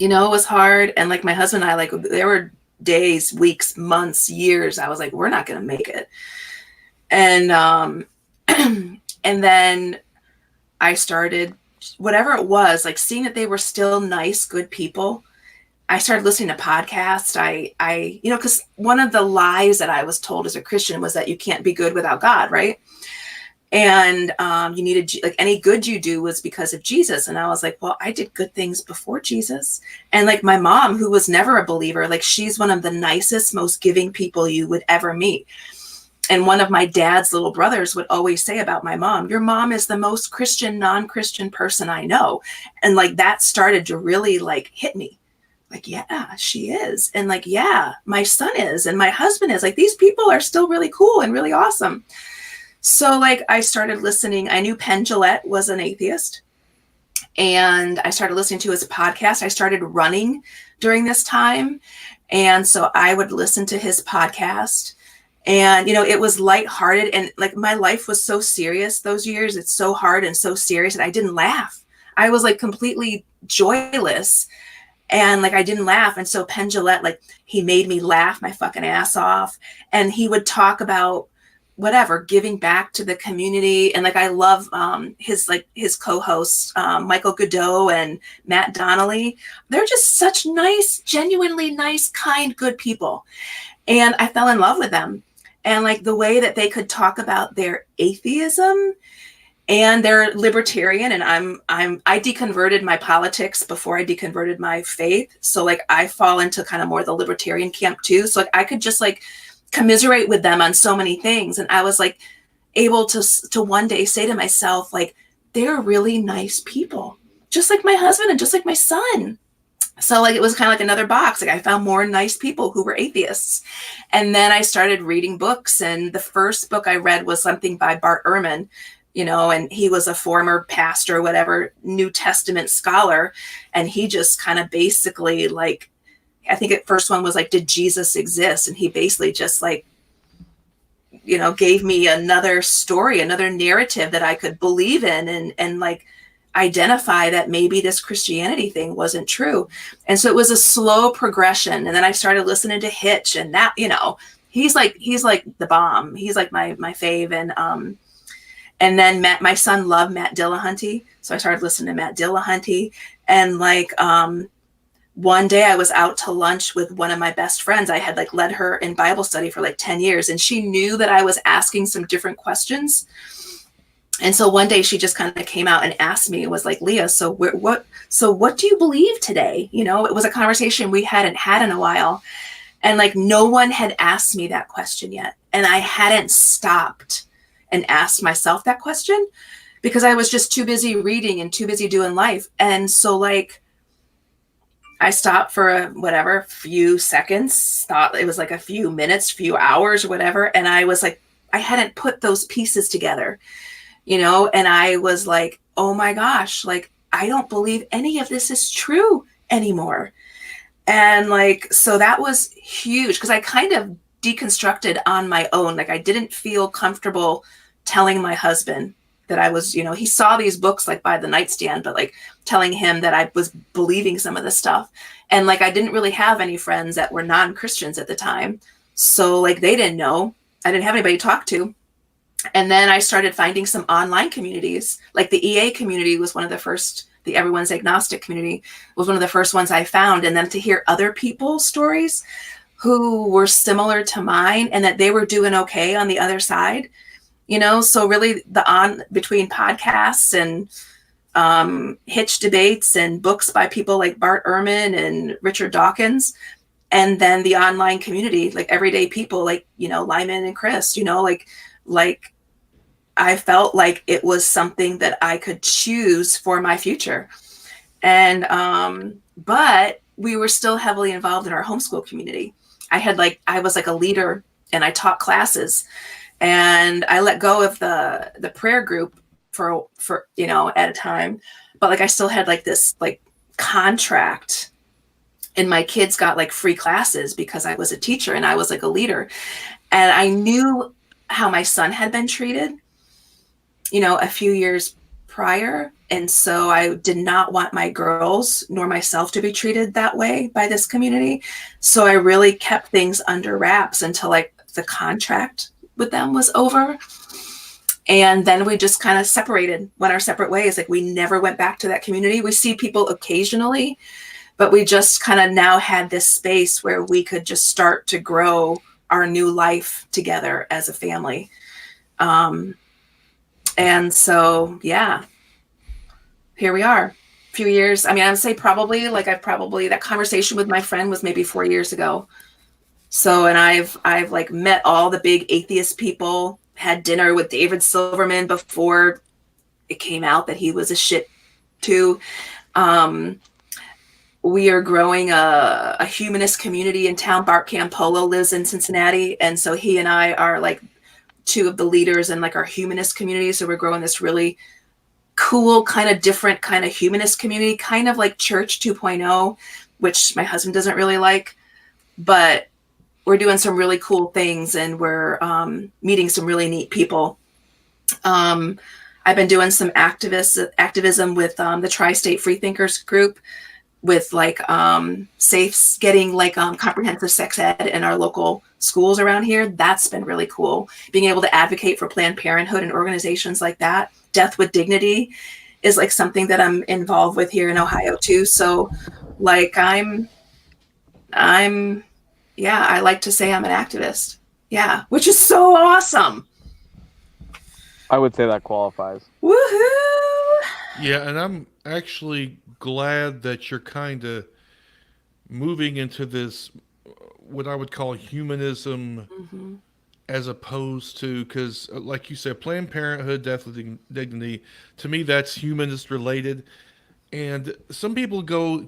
it was hard. And like my husband and I, like there were days, weeks, months, years, I was like, we're not going to make it. And, and then I started, whatever it was, like seeing that they were still nice, good people. I started listening to podcasts. I because one of the lies that I was told as a Christian was that you can't be good without God, right? And you needed, like, any good you do was because of Jesus. And I was like, well, I did good things before Jesus. And like my mom, who was never a believer, like she's one of the nicest, most giving people you would ever meet. And one of my dad's little brothers would always say about my mom, your mom is the most Christian, non-Christian person I know. And like that started to really like hit me. Like, yeah, she is. And like, yeah, my son is. And my husband is. Like, these people are still really cool and really awesome. So like I started listening. I knew Penn Jillette was an atheist. And I started listening to his podcast. I started running during this time. And so I would listen to his podcast. And, it was lighthearted. And like my life was so serious those years. It's so hard and so serious that I didn't laugh. I was like completely joyless. And like I didn't laugh. And so Penn Jillette, like he made me laugh my fucking ass off. And he would talk about whatever, giving back to the community. And like I love his co-hosts, Michael Godot and Matt Donnelly. They're just such nice, genuinely nice, kind, good people. And I fell in love with them. And like the way that they could talk about their atheism and they're libertarian, and I deconverted my politics before I deconverted my faith. So like I fall into kind of more the libertarian camp too. So like I could just like commiserate with them on so many things. And I was like able to one day say to myself, like, they're really nice people, just like my husband and just like my son. So like it was kind of like another box. Like I found more nice people who were atheists. And then I started reading books. And the first book I read was something by Bart Ehrman, and he was a former pastor, whatever, New Testament scholar. And he just kind of basically like, I think the first one was like, did Jesus exist? And he basically just like gave me another story, another narrative that I could believe in, and like identify that maybe this Christianity thing wasn't true. And so it was a slow progression. And then I started listening to Hitch, and that, he's like the bomb. He's like my fave. And then my son loved Matt Dillahunty. So I started listening to Matt Dillahunty. And like one day I was out to lunch with one of my best friends. I had like led her in Bible study for like 10 years, and she knew that I was asking some different questions. And so one day she just kind of came out and asked me, it was like, Leah, so what do you believe today? It was a conversation we hadn't had in a while. And like no one had asked me that question yet. And I hadn't stopped and asked myself that question because I was just too busy reading and too busy doing life. And so like I stopped for a few seconds, thought it was like a few minutes, few hours or whatever. And I was like, I hadn't put those pieces together, and I was like, oh my gosh, like, I don't believe any of this is true anymore. And like, so that was huge because I kind of deconstructed on my own. Like I didn't feel comfortable telling my husband that I was, he saw these books like by the nightstand, but like telling him that I was believing some of this stuff. And like, I didn't really have any friends that were non-Christians at the time. So like, they didn't know. I didn't have anybody to talk to. And then I started finding some online communities, like the EA community was one of the first, the Everyone's Agnostic community was one of the first ones I found. And then to hear other people's stories who were similar to mine and that they were doing okay on the other side, so really between podcasts and Hitch debates and books by people like Bart Ehrman and Richard Dawkins, and then the online community, like everyday people like, Lyman and Chris, like I felt like it was something that I could choose for my future. And, but we were still heavily involved in our homeschool community. I was like a leader and I taught classes, and I let go of the prayer group for, at a time, but like, I still had like this like contract, and my kids got like free classes because I was a teacher and I was like a leader. And I knew how my son had been treated, a few years prior. And so I did not want my girls nor myself to be treated that way by this community. So I really kept things under wraps until like the contract with them was over. And then we just kind of separated, went our separate ways. Like we never went back to that community. We see people occasionally, but we just kind of now had this space where we could just start to grow our new life together as a family. And so, yeah, here we are. A few years. I mean, I would say probably that conversation with my friend was maybe 4 years ago. So, and I've like met all the big atheist people, had dinner with David Silverman before it came out that he was a shit too. We are growing a humanist community in town. Bart Campolo lives in Cincinnati. And so he and I are like two of the leaders in like our humanist community. So we're growing this really cool, kind of different kind of humanist community, kind of like Church 2.0, which my husband doesn't really like, but we're doing some really cool things, and we're meeting some really neat people. I've been doing some activism with the Tri-State Freethinkers group, with like getting like comprehensive sex ed in our local schools around here. That's been really cool. Being able to advocate for Planned Parenthood and organizations like that. Death with Dignity is like something that I'm involved with here in Ohio too. So like I'm yeah, I like to say I'm an activist. Yeah, which is so awesome. I would say that qualifies. Woohoo! Yeah, and I'm actually glad that you're kind of moving into this, what I would call humanism, as opposed to, because like you said, Planned Parenthood, Death with Dignity, to me that's humanist related. And some people go,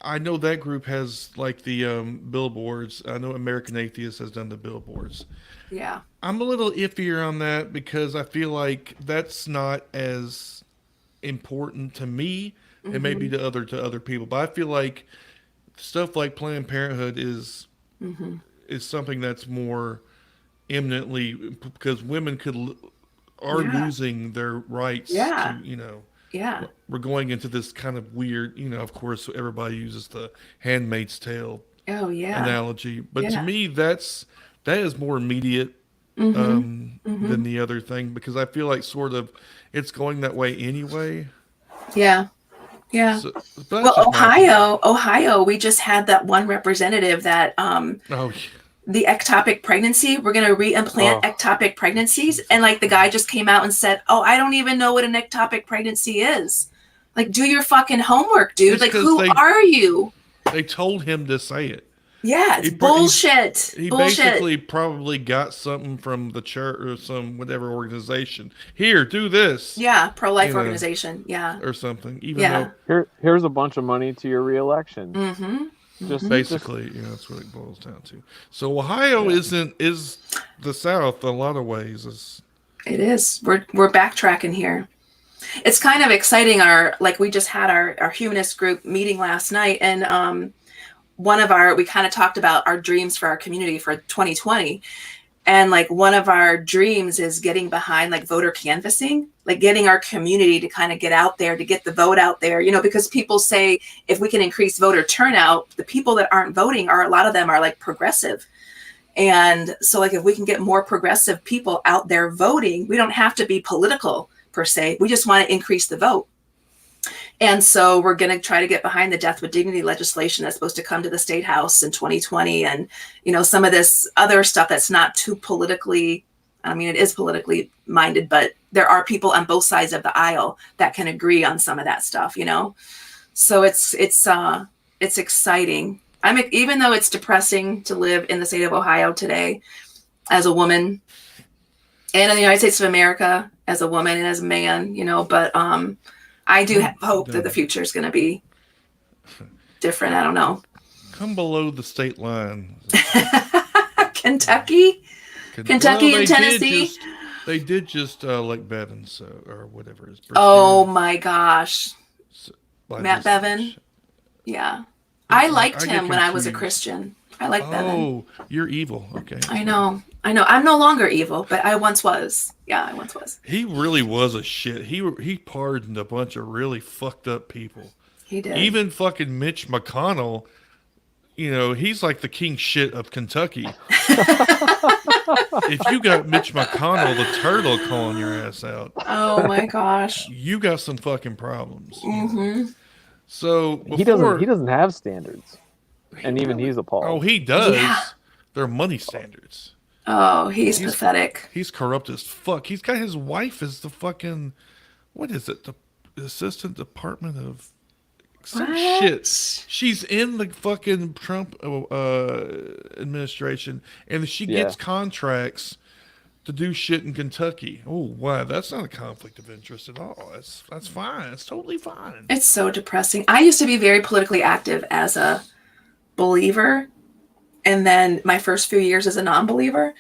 I know that group has like the billboards. I know American Atheist has done the billboards. Yeah. I'm a little iffier on that because I feel like that's not as important to me. It may be to other people, but I feel like stuff like Planned Parenthood is something that's more imminently because women are Yeah. losing their rights to, Yeah. Yeah. we're going into this kind of weird, of course everybody uses the Handmaid's Tale Oh yeah. analogy, but to Yeah. me that is more immediate Mm-hmm. Mm-hmm. than the other thing because I feel like sort of it's going that way anyway. Yeah. Yeah. So, but Well, that's just my opinion. Ohio, we just had that one representative that Oh, the ectopic pregnancy, we're going to reimplant Oh, ectopic pregnancies. And like the guy just came out and said, oh, I don't even know what an ectopic pregnancy is. Like, do your fucking homework, dude. it's Like, because who are you? they told him to say it. Yeah, it's He pr- he bullshit. he Bullshit. basically probably got something from the church or some whatever organization. Here, do this, Yeah, pro-life you know, organization. Yeah. or something. Even Yeah. though here's a bunch of money to your reelection. Mm-hmm. Just basically, that's what it boils down to. So Ohio yeah. is the South in a lot of ways. It is. We're backtracking here. It's kind of exciting. We just had our humanist group meeting last night, and we kind of talked about our dreams for our community for 2020. And like one of our dreams is getting behind like voter canvassing, like getting our community to kind of get out there, to get the vote out there, because people say if we can increase voter turnout, the people that aren't voting a lot of them are like progressive. And so like if we can get more progressive people out there voting, we don't have to be political per se. We just want to increase the vote. And so we're going to try to get behind the death with dignity legislation that's supposed to come to the state house in 2020. And, some of this other stuff that's not too politically, I mean, it is politically minded, but there are people on both sides of the aisle that can agree on some of that stuff, So it's exciting. Even though it's depressing to live in the state of Ohio today as a woman and in the United States of America as a woman and as a man, but, I do hope that the future is going to be different. I don't know. Come below the state line. Kentucky and Tennessee. They did just elect Bevin, or whatever his. Oh my gosh, Matt Bevin. Bevin. Yeah, I liked him when I was a Christian. I like Bevin. Oh, you're evil. Okay. I know. I'm no longer evil, but I once was. Yeah, I once was. He really was a shit. He pardoned a bunch of really fucked up people. He did. Even fucking Mitch McConnell, he's like the king shit of Kentucky. If you got Mitch McConnell, the turtle, calling your ass out, oh my gosh, you got some fucking problems. Mm-hmm. So he doesn't have standards, and even he's appalled. Oh, he does. Yeah. They're money standards. Oh, he's pathetic. He's corrupt as fuck. He's got his wife as the fucking, what is it? The assistant department of some shit. She's in the fucking Trump administration, and she gets contracts to do shit in Kentucky. Oh, wow, that's not a conflict of interest at all. That's fine. It's totally fine. It's so depressing. I used to be very politically active as a believer, and then my first few years as a non-believer,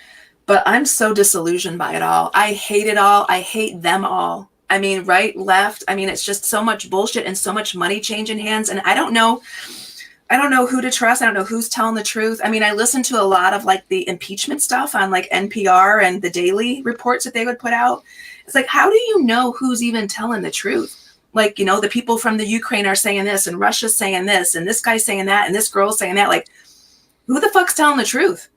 but I'm so disillusioned by it all. I hate it all. I hate them all. I mean, right, left. I mean, it's just so much bullshit and so much money changing hands. And I don't know who to trust. I don't know who's telling the truth. I mean, I listened to a lot of like the impeachment stuff on like NPR and the daily reports that they would put out. It's like, how do you know who's even telling the truth? Like, the people from the Ukraine are saying this and Russia's saying this and this guy's saying that and this girl's saying that. Like, who the fuck's telling the truth?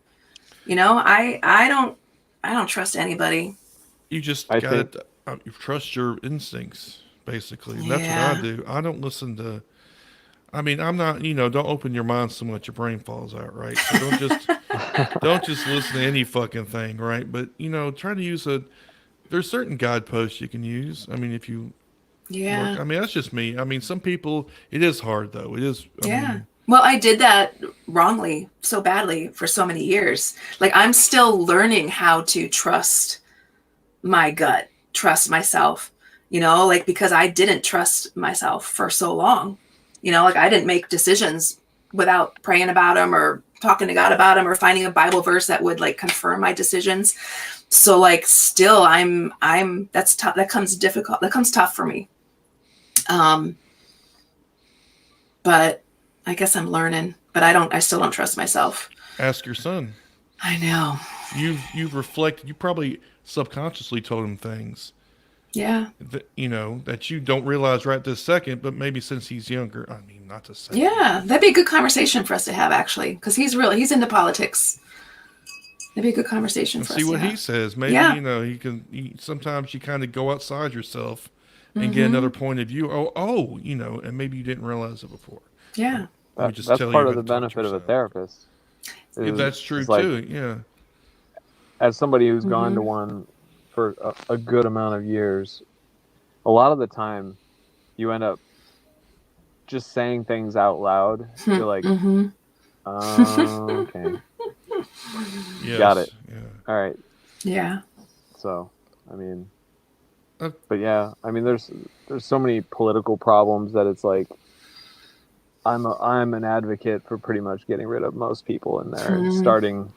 I don't trust anybody. You just gotta you trust your instincts, basically. That's what I do. I don't listen to. I mean, I'm not. Don't open your mind so much your brain falls out, right? So don't just listen to any fucking thing, right? But try to use there's certain guideposts you can use. I mean, if you. Yeah. Look, I mean, that's just me. I mean, some people. It is hard though. It is. I mean, well, I did that wrongly so badly for so many years. Like, I'm still learning how to trust my gut, trust myself, because I didn't trust myself for so long. Like I didn't make decisions without praying about them or talking to God about them or finding a Bible verse that would like confirm my decisions. So like still that's tough. That comes tough for me. But I guess I'm learning, but I still don't trust myself. ask your son. I know. You've reflected. You probably subconsciously told him things Yeah. that that you don't realize right this second, but maybe since he's younger. I mean, not to say. Yeah. That'd be a good conversation for us to have, actually, because he's into politics. That'd be a good conversation And for see us to what he have. says. Maybe Yeah. he can. Sometimes you kind of go outside yourself and get Mm-hmm. another point of view. Oh, and maybe you didn't realize it before. Yeah. Let me just That's tell you part how of the to talk to benefit of a yourself. therapist. If that's true It's like, too, yeah. as somebody who's gone Mm-hmm. to one for a good amount of years, a lot of the time you end up just saying things out loud. You're like, Mm-hmm. okay, Yes, got it. yeah. All right. Yeah. So, I mean, Uh, but yeah, I mean, there's so many political problems that it's like, I'm an advocate for pretty much getting rid of most people in there and starting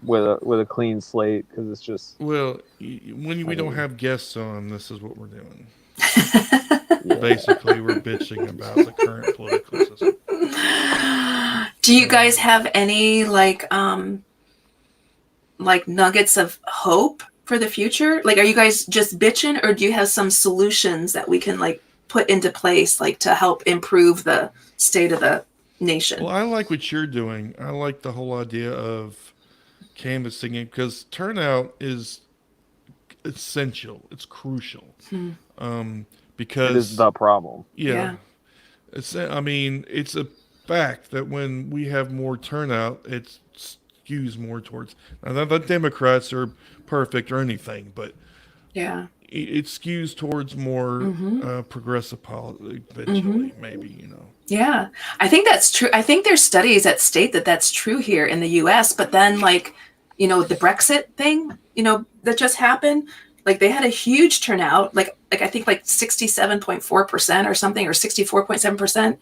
with a clean slate, because it's just, Well, when we don't mean- have guests on, this is what we're doing. yeah. Basically, we're bitching about the current political system. Do you guys have any like nuggets of hope for the future? Like, are you guys just bitching, or do you have some solutions that we can like put into place, like to help improve the state of the nation? Well, I like what you're doing. I like the whole idea of canvassing it because turnout is essential. It's crucial. Because It is the problem. yeah. I mean, it's a fact that when we have more turnout, it skews more towards. Now, not that Democrats are perfect or anything, but Yeah. it skews towards more progressive politics eventually, maybe. Yeah. I think that's true. I think there's studies that state that that's true here in the US, but then like, the Brexit thing, that just happened, like they had a huge turnout, like I think like 67.4% or something, or 64.7%.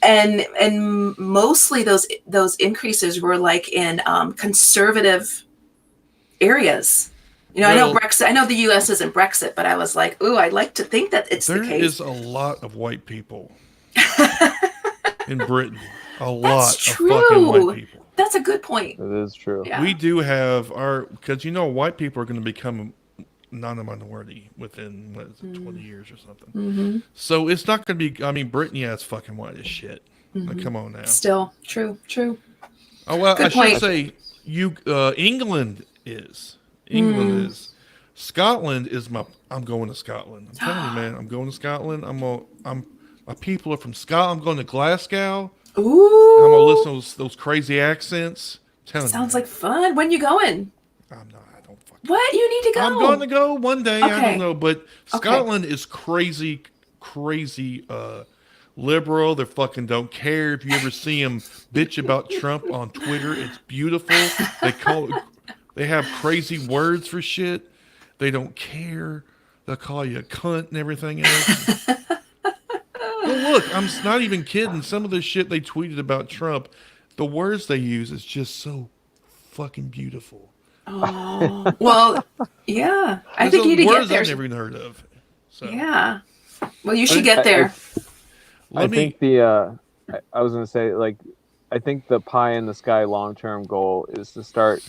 And mostly those increases were like in conservative areas. I know Brexit. I know the U.S. isn't Brexit, but I was like, ooh, I'd like to think that it's the There case. is a lot of white people in Britain. A lot That's of fucking white true. people. That's a good point. It is true. Yeah. We do have because white people are going to become not a minority within 20 years or something. Mm-hmm. So it's not going to be. I mean, Britain, yeah, it's fucking white as shit. Like, come on now. Still true. Oh well, Good I point. should say England is. England is. Scotland is my. I'm going to Scotland. I'm telling you, man. I'm going to Scotland. My people are from Scotland. I'm going to Glasgow. Ooh. I'm gonna listen to those crazy accents. I'm telling Sounds you, like fun. When you going? I'm not. I don't fucking. What? You need to go. I'm going to go one day. I Okay. don't know, but Scotland is crazy, liberal. They fucking don't care if you ever see them bitch about Trump on Twitter. It's beautiful. They have crazy words for shit. They don't care. They'll call you a cunt and everything else. Well, look, I'm not even kidding. Some of the shit they tweeted about Trump, the words they use is just so fucking beautiful. Oh, well, yeah. I There's think you need to get words there. I've never even heard of. So Yeah. Well, you should get there. I think I was going to say, like, I think the pie in the sky long-term goal is to start.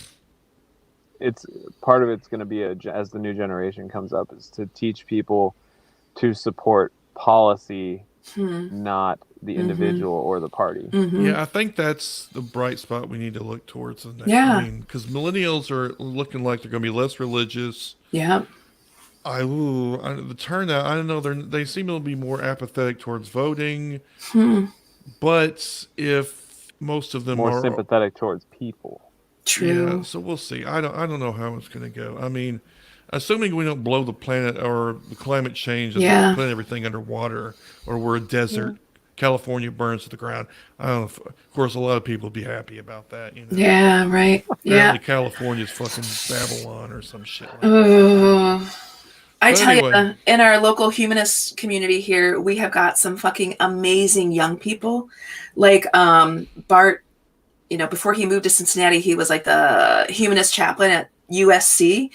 It's part of it's going to be as the new generation comes up, is to teach people to support policy, not the individual or the party. Yeah, I think that's the bright spot we need to look towards. Yeah. I mean, because millennials are looking like they're going to be less religious. Yeah. The turnout, I don't know, they seem to be more apathetic towards voting. But if most of them More are sympathetic towards people. True. Yeah, so we'll see. I don't know how it's going to go. I mean, assuming we don't blow the planet or the climate change and put everything underwater, or we're a desert, California burns to the ground. I don't know. Of course, a lot of people would be happy about that. Yeah, right. Apparently California's fucking Babylon or some shit like that. I But tell anyway. you, in our local humanist community here, we have got some fucking amazing young people. Like Bart, before he moved to Cincinnati, he was like the humanist chaplain at USC.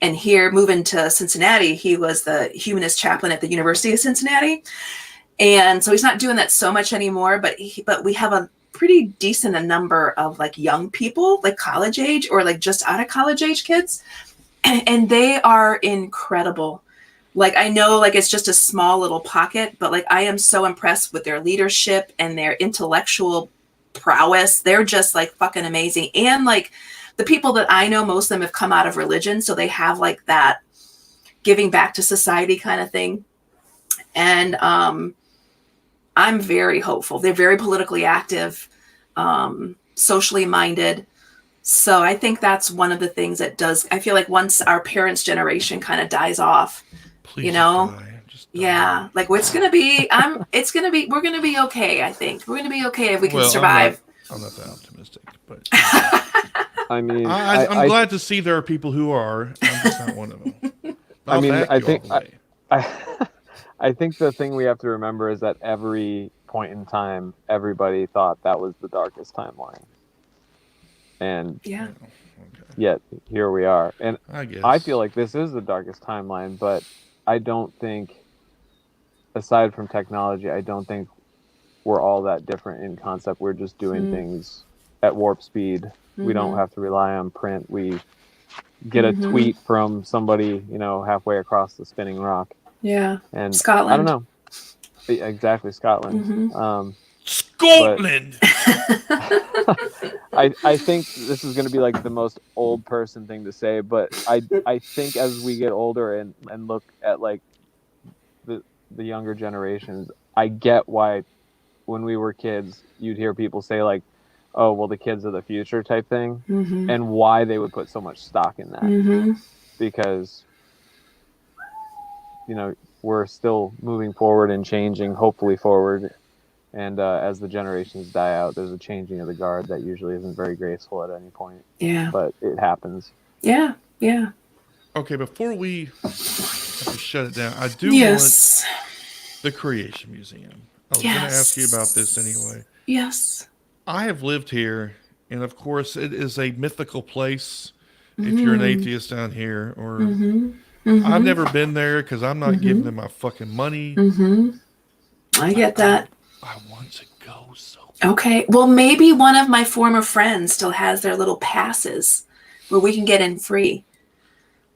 And here, moving to Cincinnati, he was the humanist chaplain at the University of Cincinnati. And so he's not doing that so much anymore, but we have pretty decent a number of like young people, like college age or like just out of college age kids. And they are incredible. Like, I know like it's just a small little pocket, but like I am so impressed with their leadership and their intellectual prowess. They're just like fucking amazing. And like the people that I know, most of them have come out of religion. So they have like that giving back to society kind of thing. And I'm very hopeful. They're very politically active, socially minded. So I think that's one of the things that does, I feel like once our parents' generation kind of dies off, Please you know, just die. yeah, like we're going to be okay. I think we're going to be okay if we can survive. I'm not that optimistic, but I mean, I'm glad to see there are people who are. I'm just not one of them. I think the thing we have to remember is that every point in time, everybody thought that was the darkest timeline. And yet here we are. And I feel like this is the darkest timeline, but I don't think, aside from technology, I don't think we're all that different in concept. We're just doing things at warp speed. Mm-hmm. We don't have to rely on print. We get a tweet from somebody, halfway across the spinning rock. Yeah. And Scotland. I don't know. Exactly, Scotland. Mm-hmm. Scotland! I think this is going to be like the most old person thing to say, but I think as we get older and look at like the younger generations, I get why when we were kids, you'd hear people say like, oh, well, the kids are the future type thing, and why they would put so much stock in that. Because, we're still moving forward and changing, hopefully forward. And as the generations die out, there's a changing of the guard that usually isn't very graceful at any point. Yeah. But it happens. Yeah. Yeah. Okay, before we have to shut it down, I do want the Creation Museum. I was going to ask you about this anyway. Yes. I have lived here, and of course, it is a mythical place if you're an atheist down here. Or I've never been there because I'm not giving them my fucking money. I get that. I want to go so bad. Okay. Well, maybe one of my former friends still has their little passes where we can get in free.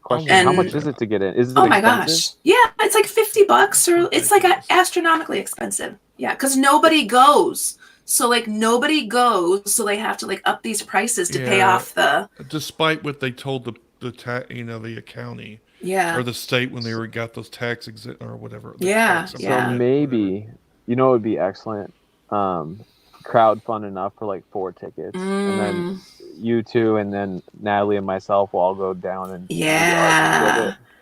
Question, how much is it to get in? Is it my expensive? Gosh. Yeah, it's like $50 or it's like astronomically expensive. Yeah, because nobody goes. So like nobody goes, so they have to like up these prices to pay off the. Despite what they told the county, or the state when they got those tax exempt or whatever. So maybe it would be excellent. Crowdfund enough for like 4 tickets, and then you two, and then Natalie and myself will all go down and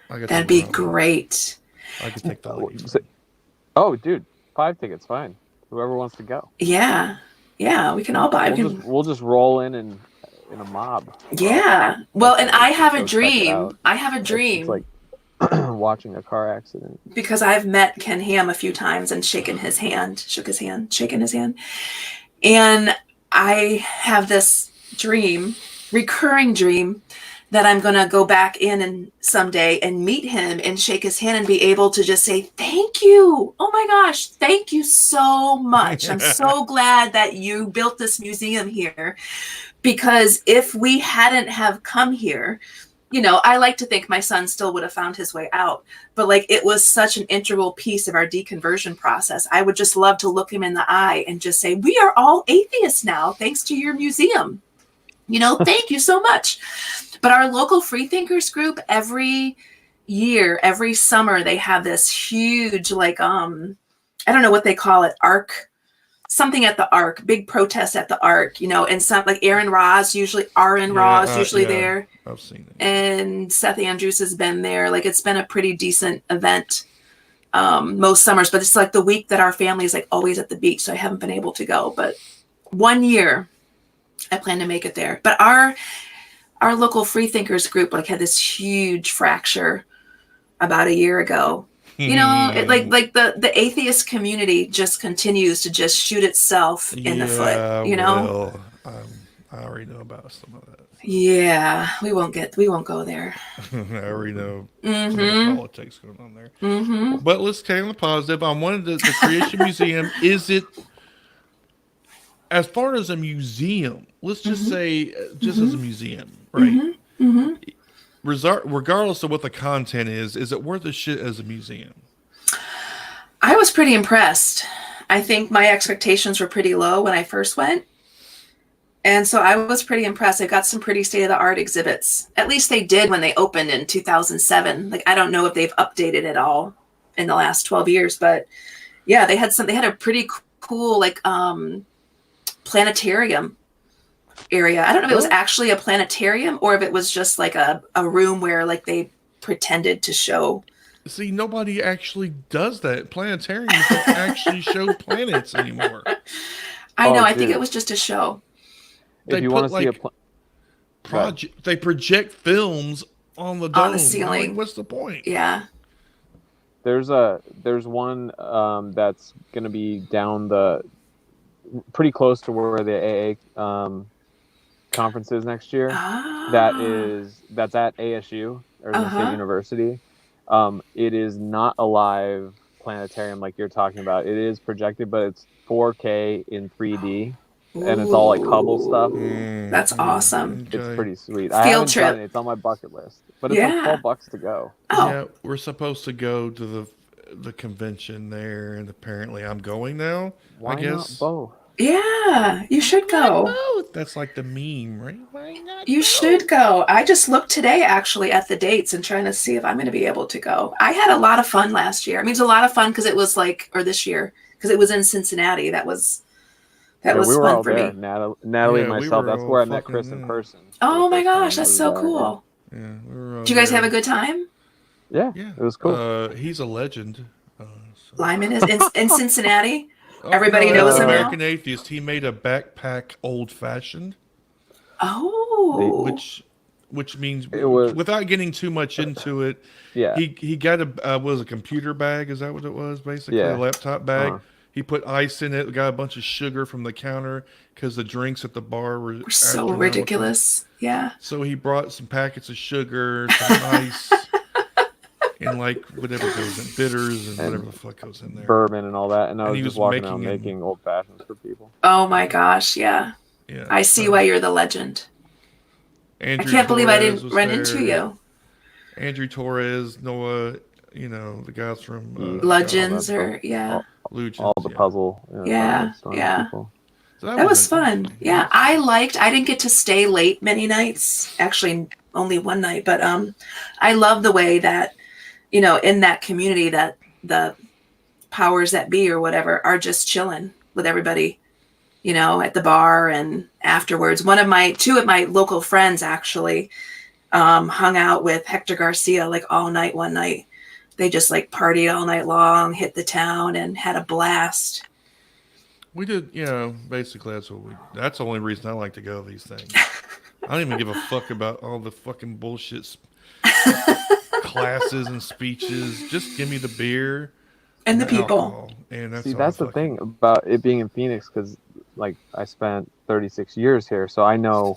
that'd be great. I could take the lead. Oh, dude, 5 tickets, fine. Whoever wants to go. Yeah, we can all buy. We'll just roll in a mob. Yeah. Well, and I have a dream. It's like watching a car accident. Because I've met Ken Ham a few times and shaken his hand. And I have this recurring dream, that I'm going to go back in and someday and meet him and shake his hand and be able to just say, thank you. Oh my gosh. Thank you so much. I'm so glad that you built this museum here, because if we hadn't have come here, I like to think my son still would have found his way out, but like it was such an integral piece of our deconversion process. I would just love to look him in the eye and just say, we are all atheists now, thanks to your museum. Thank you so much. But our local freethinkers group, every year, every summer, they have this huge, like, I don't know what they call it, something at the Ark, big protest at the Ark, and some like Aaron Ra's usually there. I've seen it. And Seth Andrews has been there. Like, it's been a pretty decent event most summers, but it's like the week that our family is like always at the beach. So I haven't been able to go, but one year I plan to make it there. But our local freethinkers group like had this huge fracture about a year ago. Like the atheist community just continues to just shoot itself in the foot. Well, I already know about some of that. Yeah, we won't go there. I already know some of the politics going on there. But let's stay on the positive. I wanted the Creation Museum. Is it as far as a museum, let's just Mm-hmm. say, just Mm-hmm. as a museum, right? Mm-hmm. Mm-hmm. Regardless of what the content is it worth a shit as a museum? I was pretty impressed. I think my expectations were pretty low when I first went. And so I was pretty impressed. They got some pretty state of the art exhibits. At least they did when they opened in 2007. Like, I don't know if they've updated it all in the last 12 years, but yeah, they had a pretty cool, like, planetarium area. I don't know if it was actually a planetarium or if it was just like a room where like they pretended to show. See, nobody actually does that. Planetariums don't actually show planets anymore. I know. Oh, I think it dude. was just a show. They If you put want to see a project. They project films on the dome. On the ceiling. Like, what's the point? Yeah. there's one that's gonna be down pretty close to where the AA conference is next year. Ah. That's at ASU, Arizona Uh-huh. State University. It is not a live planetarium like you're talking about. It is projected, but it's 4K in 3D, and it's all like Hubble stuff. That's awesome. It's Okay. pretty sweet. I Field haven't trip. done it. It's on my bucket list, but it's like Yeah. $12 to go. Oh. Yeah, we're supposed to go to the convention there, and apparently I'm going now. Why I guess. not both? Yeah, you should go. That's like the meme, right? Why not You both? should go. I just looked today actually at the dates and trying to see if I'm going to be able to go. I had a lot of fun last year. I mean, it was a lot of fun because it was like, or this year, because it was in Cincinnati. That was We were fun all for there. me. Natalie Yeah, and we myself. were That's all where I met fucking Chris in there. person. Oh my For the first gosh, time. that's It so was, cool. Yeah, we were all Did you guys there. have a good time? Yeah, Yeah, it was cool. He's a legend. So. Lyman is in Cincinnati. Oh, Everybody no, knows that's him now? American Atheist. He made a backpack old fashioned, Oh. which means It was- without getting too much into it. Yeah. He got a computer bag? Is that what it was? Basically, Yeah. a laptop bag. Uh-huh. He put ice in it. Got a bunch of sugar from the counter because the drinks at the bar were We're so astronomical. ridiculous. Yeah. So he brought some packets of sugar, some ice, and like whatever goes in bitters and whatever the fuck goes in there. Bourbon and all that, and I And was he just was walking around making making old fashions for people. Oh my gosh. Yeah. Yeah, I see so why you're the legend. Andrew I can't believe I Torres didn't was run there. into you. Andrew Torres, Noah, the guys from Legends all that or yeah. Lugens, All the yeah. puzzle. Yeah, story yeah. people. So That was fun. interesting. Yeah, I didn't get to stay late many nights. Actually, only one night, but I love the way that, in that community that the powers that be or whatever are just chilling with everybody, at the bar and afterwards. Two of my local friends actually hung out with Hector Garcia like all night one night. They just like partied all night long, hit the town and had a blast. We did, basically that's the only reason I like to go to these things. I don't even give a fuck about all the fucking bullshit classes and speeches. Just give me the beer And the people. alcohol, and that's See, all that's I the thing about it being in Phoenix, because like I spent 36 years here, so I know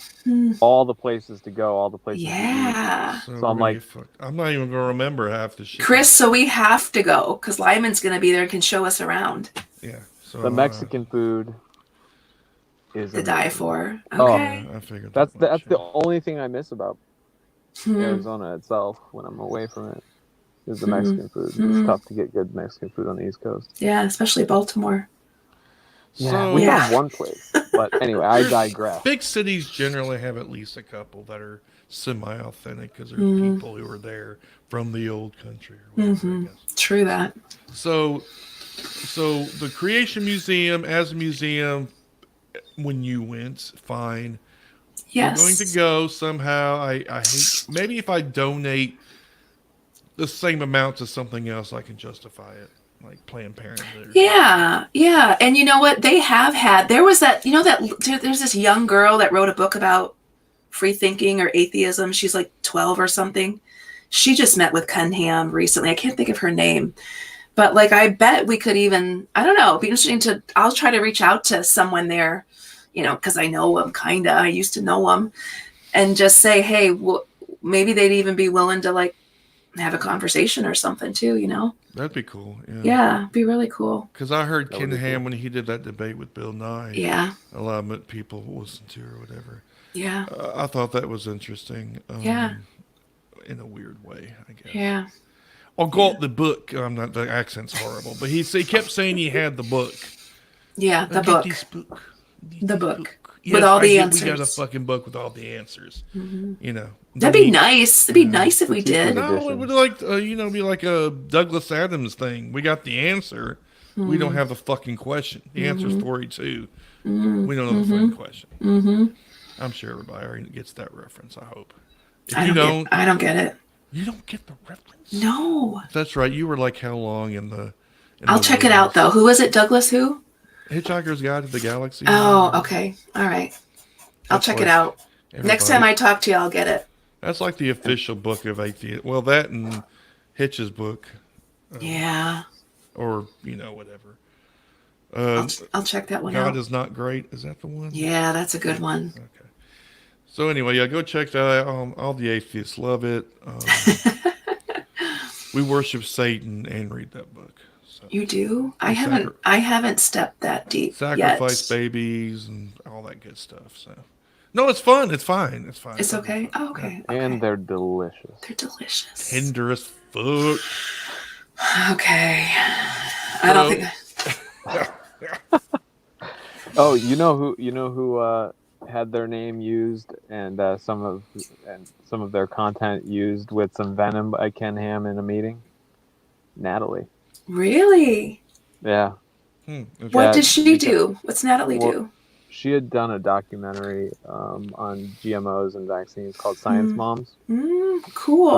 all the places to go, all the places to eat. Yeah. So, So I'm like- I'm not even gonna remember half the shit. Chris, so we have to go because Lyman's going to be there and can show us around Yeah. So The Mexican food is to die amazing. for. Oh, Okay. I figured That's that much, that's the only thing I miss about Hmm. Arizona itself when I'm away from it is the Hmm. Mexican food. Hmm. It's tough to get good Mexican food on the East Coast. Yeah, especially Baltimore. Yeah, So we Yeah. have one place, but anyway, I digress. big cities generally have at least a couple that are semi-authentic because they're Mhm. people who are there from the old country or whatever, Mhm. I guess. True that. So the Creation Museum as a museum, when you went, fine. Yes. I'm going to go somehow. I hate, maybe if I donate the same amount to something else, I can justify it, like Planned Parenthood. Yeah, yeah. And you know what? They have had, there was that, there's this young girl that wrote a book about free thinking or atheism. She's like 12 or something. She just met with Cunningham recently. I can't think of her name. But like, I bet we could even, I don't know, it'd be interesting I'll try to reach out to someone there, because I know them kind of, I used to know them, and just say, hey, maybe they'd even be willing to like have a conversation or something too, you know? That'd be cool. Yeah. Yeah, be really cool. Because I heard That Ken would be Ham cool. when he did that debate with Bill Nye. Yeah, A lot of people listened to or whatever. yeah, I thought that was interesting. yeah, In a weird way, I guess. yeah, I'll go yeah. out the book. I'm not. The accent's horrible, but he kept saying he had the book. Yeah, the Get book. this book. Get The this book. With Yes, all the we got a answers. fucking book with all the answers. You know, That'd be nice. It'd be nice if we Critique did. of No, it would like be like a Douglas Adams thing. We got the answer. We don't have the fucking question. The answer's 42. We don't know the fucking question. I'm sure everybody already gets that reference. I hope. If you don't, I don't get it. you don't get the reference. No. That's right. You were like how long in the? I'll check it out though. Who is it? Douglas who? Hitchhiker's Guide to the Galaxy. Oh, okay. All right. I'll That's check like it out. Next time everybody- I talk to you, I'll get it. That's like the official book of atheism. Well, that and Hitch's book, Yeah. or whatever. I'll check that one God out. is not great. Is that the one? Yeah, that's a good one. Okay. So anyway, yeah, go check that out. All the atheists love it. We worship Satan and read that book. So You do? We I haven't stepped that deep sacrifice yet. babies and all that good stuff. So no, it's fun. It's fine. It's fine. It's okay. Oh, okay. Okay. And they're delicious. They're delicious. Tender as fuck. Okay. I don't think. Oh, you know who had their name used and some of their content used with some venom by Ken Ham in a meeting? Natalie. Really? Yeah. Okay. What Yeah, did she do? What's Natalie do? She had done a documentary on GMOs and vaccines called Science Moms. Cool.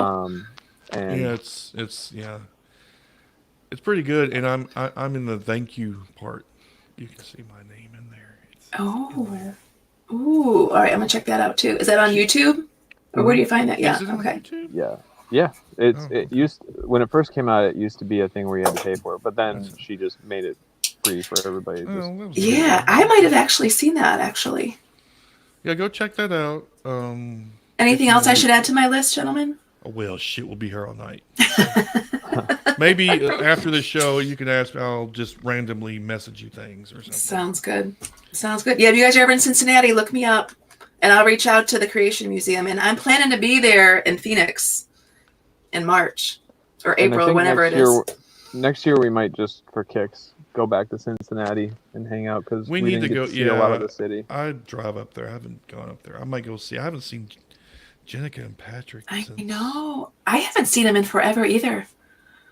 And Yeah, it's pretty good, and I'm in the thank you part. You can see my name in there. Oh. Ooh. All right. I'm gonna check that out too. Is that on YouTube? Or where do you find that? Yeah. Is it on Okay. YouTube? yeah, it okay. used when it first came out. It used to be a thing where you had to pay for it, but then she just made it free for everybody. Oh, that was Yeah, good. I might have actually seen that actually. Yeah, go check that out. Anything else I should add to my list, gentlemen? Well, shit, we'll be here all night. Maybe after the show, you can ask. I'll just randomly message you things or something. Sounds good. Sounds good. Yeah, if you guys are ever in Cincinnati, look me up, and I'll reach out to the Creation Museum. And I'm planning to be there in Phoenix in March or And I April, or think whenever it next year, is. Next year we might just for kicks go back to Cincinnati and hang out because We we need didn't to get go. to see a lot of Yeah, the city. I'd drive up there. I haven't gone up there. I might go see. I haven't seen Jenica and Patrick. I know. I haven't seen him in forever either.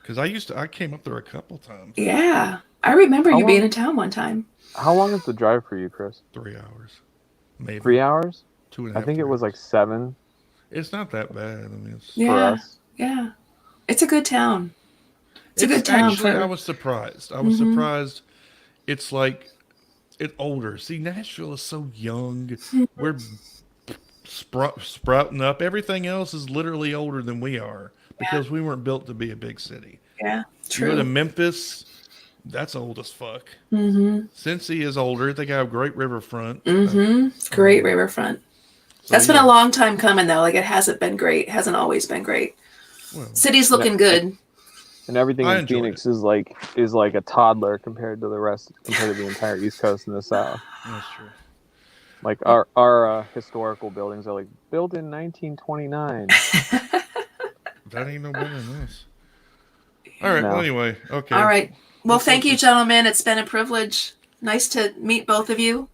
Because I came up there a couple times. Yeah, I remember How you being long- in town one time. How long is the drive for you, Chris? 3 hours, maybe 3 hours? 2.5. I think it 3 was like hours. 7 It's not that bad. I mean, it's. for Yeah, us. yeah. It's a good town. It's a good town. Actually, For, I was surprised. I was surprised. It's like it's older. See, Nashville is so young. We're sprouting up. Everything else is literally older than we are because we weren't built to be a big city. yeah, You go to true. Memphis, that's old as fuck. Mm-hmm. Cincy is older. They got a great riverfront. Mm-hmm. Great riverfront. So, That's yeah. been a long time coming though. Like it hasn't been great. It hasn't always been great. Well, City's looking good. And everything I in enjoyed Phoenix is like a toddler compared to the entire East Coast and the South. that's true. Like our historical buildings are like built in 1929. That ain't no better than this. All right. No. Well, anyway. Okay. All right. Well, thank you, gentlemen. It's been a privilege. Nice to meet both of you.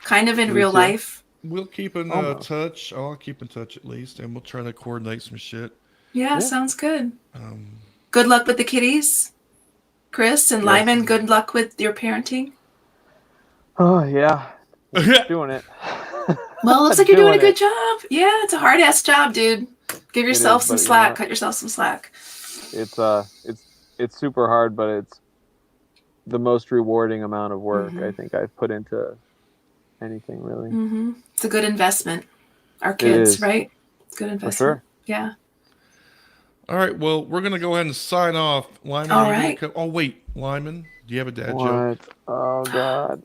Kind of in You real too. life. We'll keep in Almost. touch. I'll keep in touch at least, and we'll try to coordinate some shit. Yeah, Yeah. sounds good. Um, Good luck with the kitties. Chris and Yes. Lyman, good luck with your parenting. Oh yeah, doing it. Well, it looks like you're doing a Doing good job. Yeah, it's a hard ass job, dude. Give yourself is, some but you know slack. what? Cut yourself some slack. It's super hard, but it's the most rewarding amount of work Mhm. I think I've put into anything really. Mm-hmm. It's a good investment. Our kids, is. right? It's a good For investment. sure. Yeah. all right. Well, we're gonna go ahead and sign off. Lyman. All are you gonna right. oh wait, Lyman. Do you have a dad joke? What? Oh God.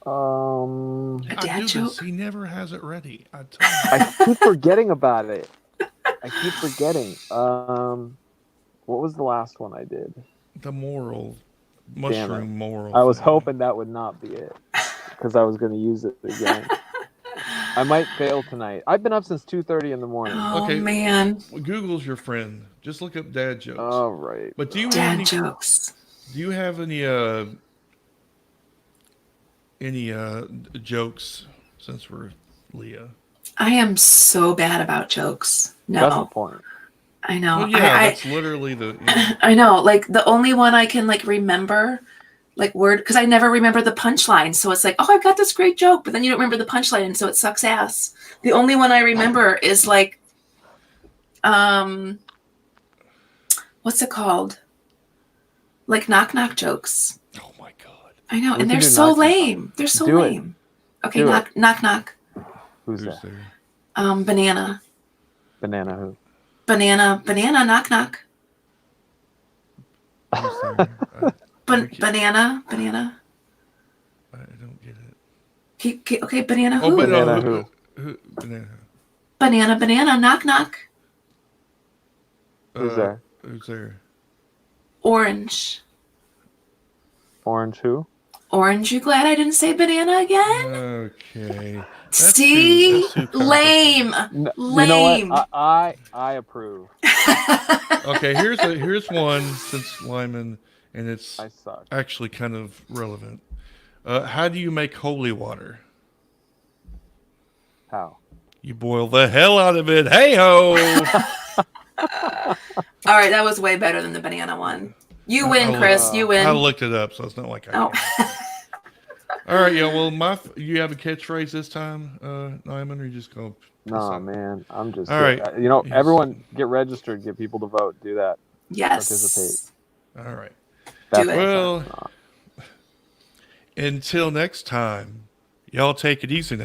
A I dad do joke? this. He never has it ready. I tell you. I keep forgetting about it. I keep forgetting. What was the last one I did? The moral, Damn it. mushroom moral. I was thing. hoping that would not be it because I was going to use it again. I might fail tonight. I've been up since 2:30 in the morning. Oh Okay. man, Google's your friend. Just look up dad jokes. All right. But do you have dad any? jokes. Do you have any jokes since we're Leah? I am so bad about jokes. That's the No, point. I know. Well, yeah, that's literally the. I know. Like the only one I can like remember, like word, because I never remember the punchline. So it's like, oh, I've got this great joke, but then you don't remember the punchline, and so it sucks ass. The only one I remember is like, what's it called? Like knock knock jokes. Oh my god! I know, We and can they're do so knock knock. lame. They're so Do it. lame. Okay, Do knock knock knock. Who's Who's that? there? Banana. Banana who? Banana. Banana. Knock knock. Who's there? Banana. Banana. I don't get it. Okay, banana. Oh, Who? Banana who? Banana. Banana. Banana. Knock knock. Who's there? Who's there? Orange. Orange who? Orange, you glad I didn't say banana again? Okay. See? too Lame. No, Lame. You know what? I approve. Okay, here's one since Lyman, and it's I suck. actually kind of relevant. How do you make holy water? How? You boil the hell out of it. Hey ho! All right, that was way better than the banana one. You win, Chris. You I win. looked it up, so it's not like I. Oh. All right, yeah. Well, you have a catchphrase this time, Nyman, or you just go? No, man. I'm just. All right. You know, Yes. everyone get registered. Get people to vote. Do that. Yes. Participate. All right. Do it. Well, until next time, y'all take it easy now.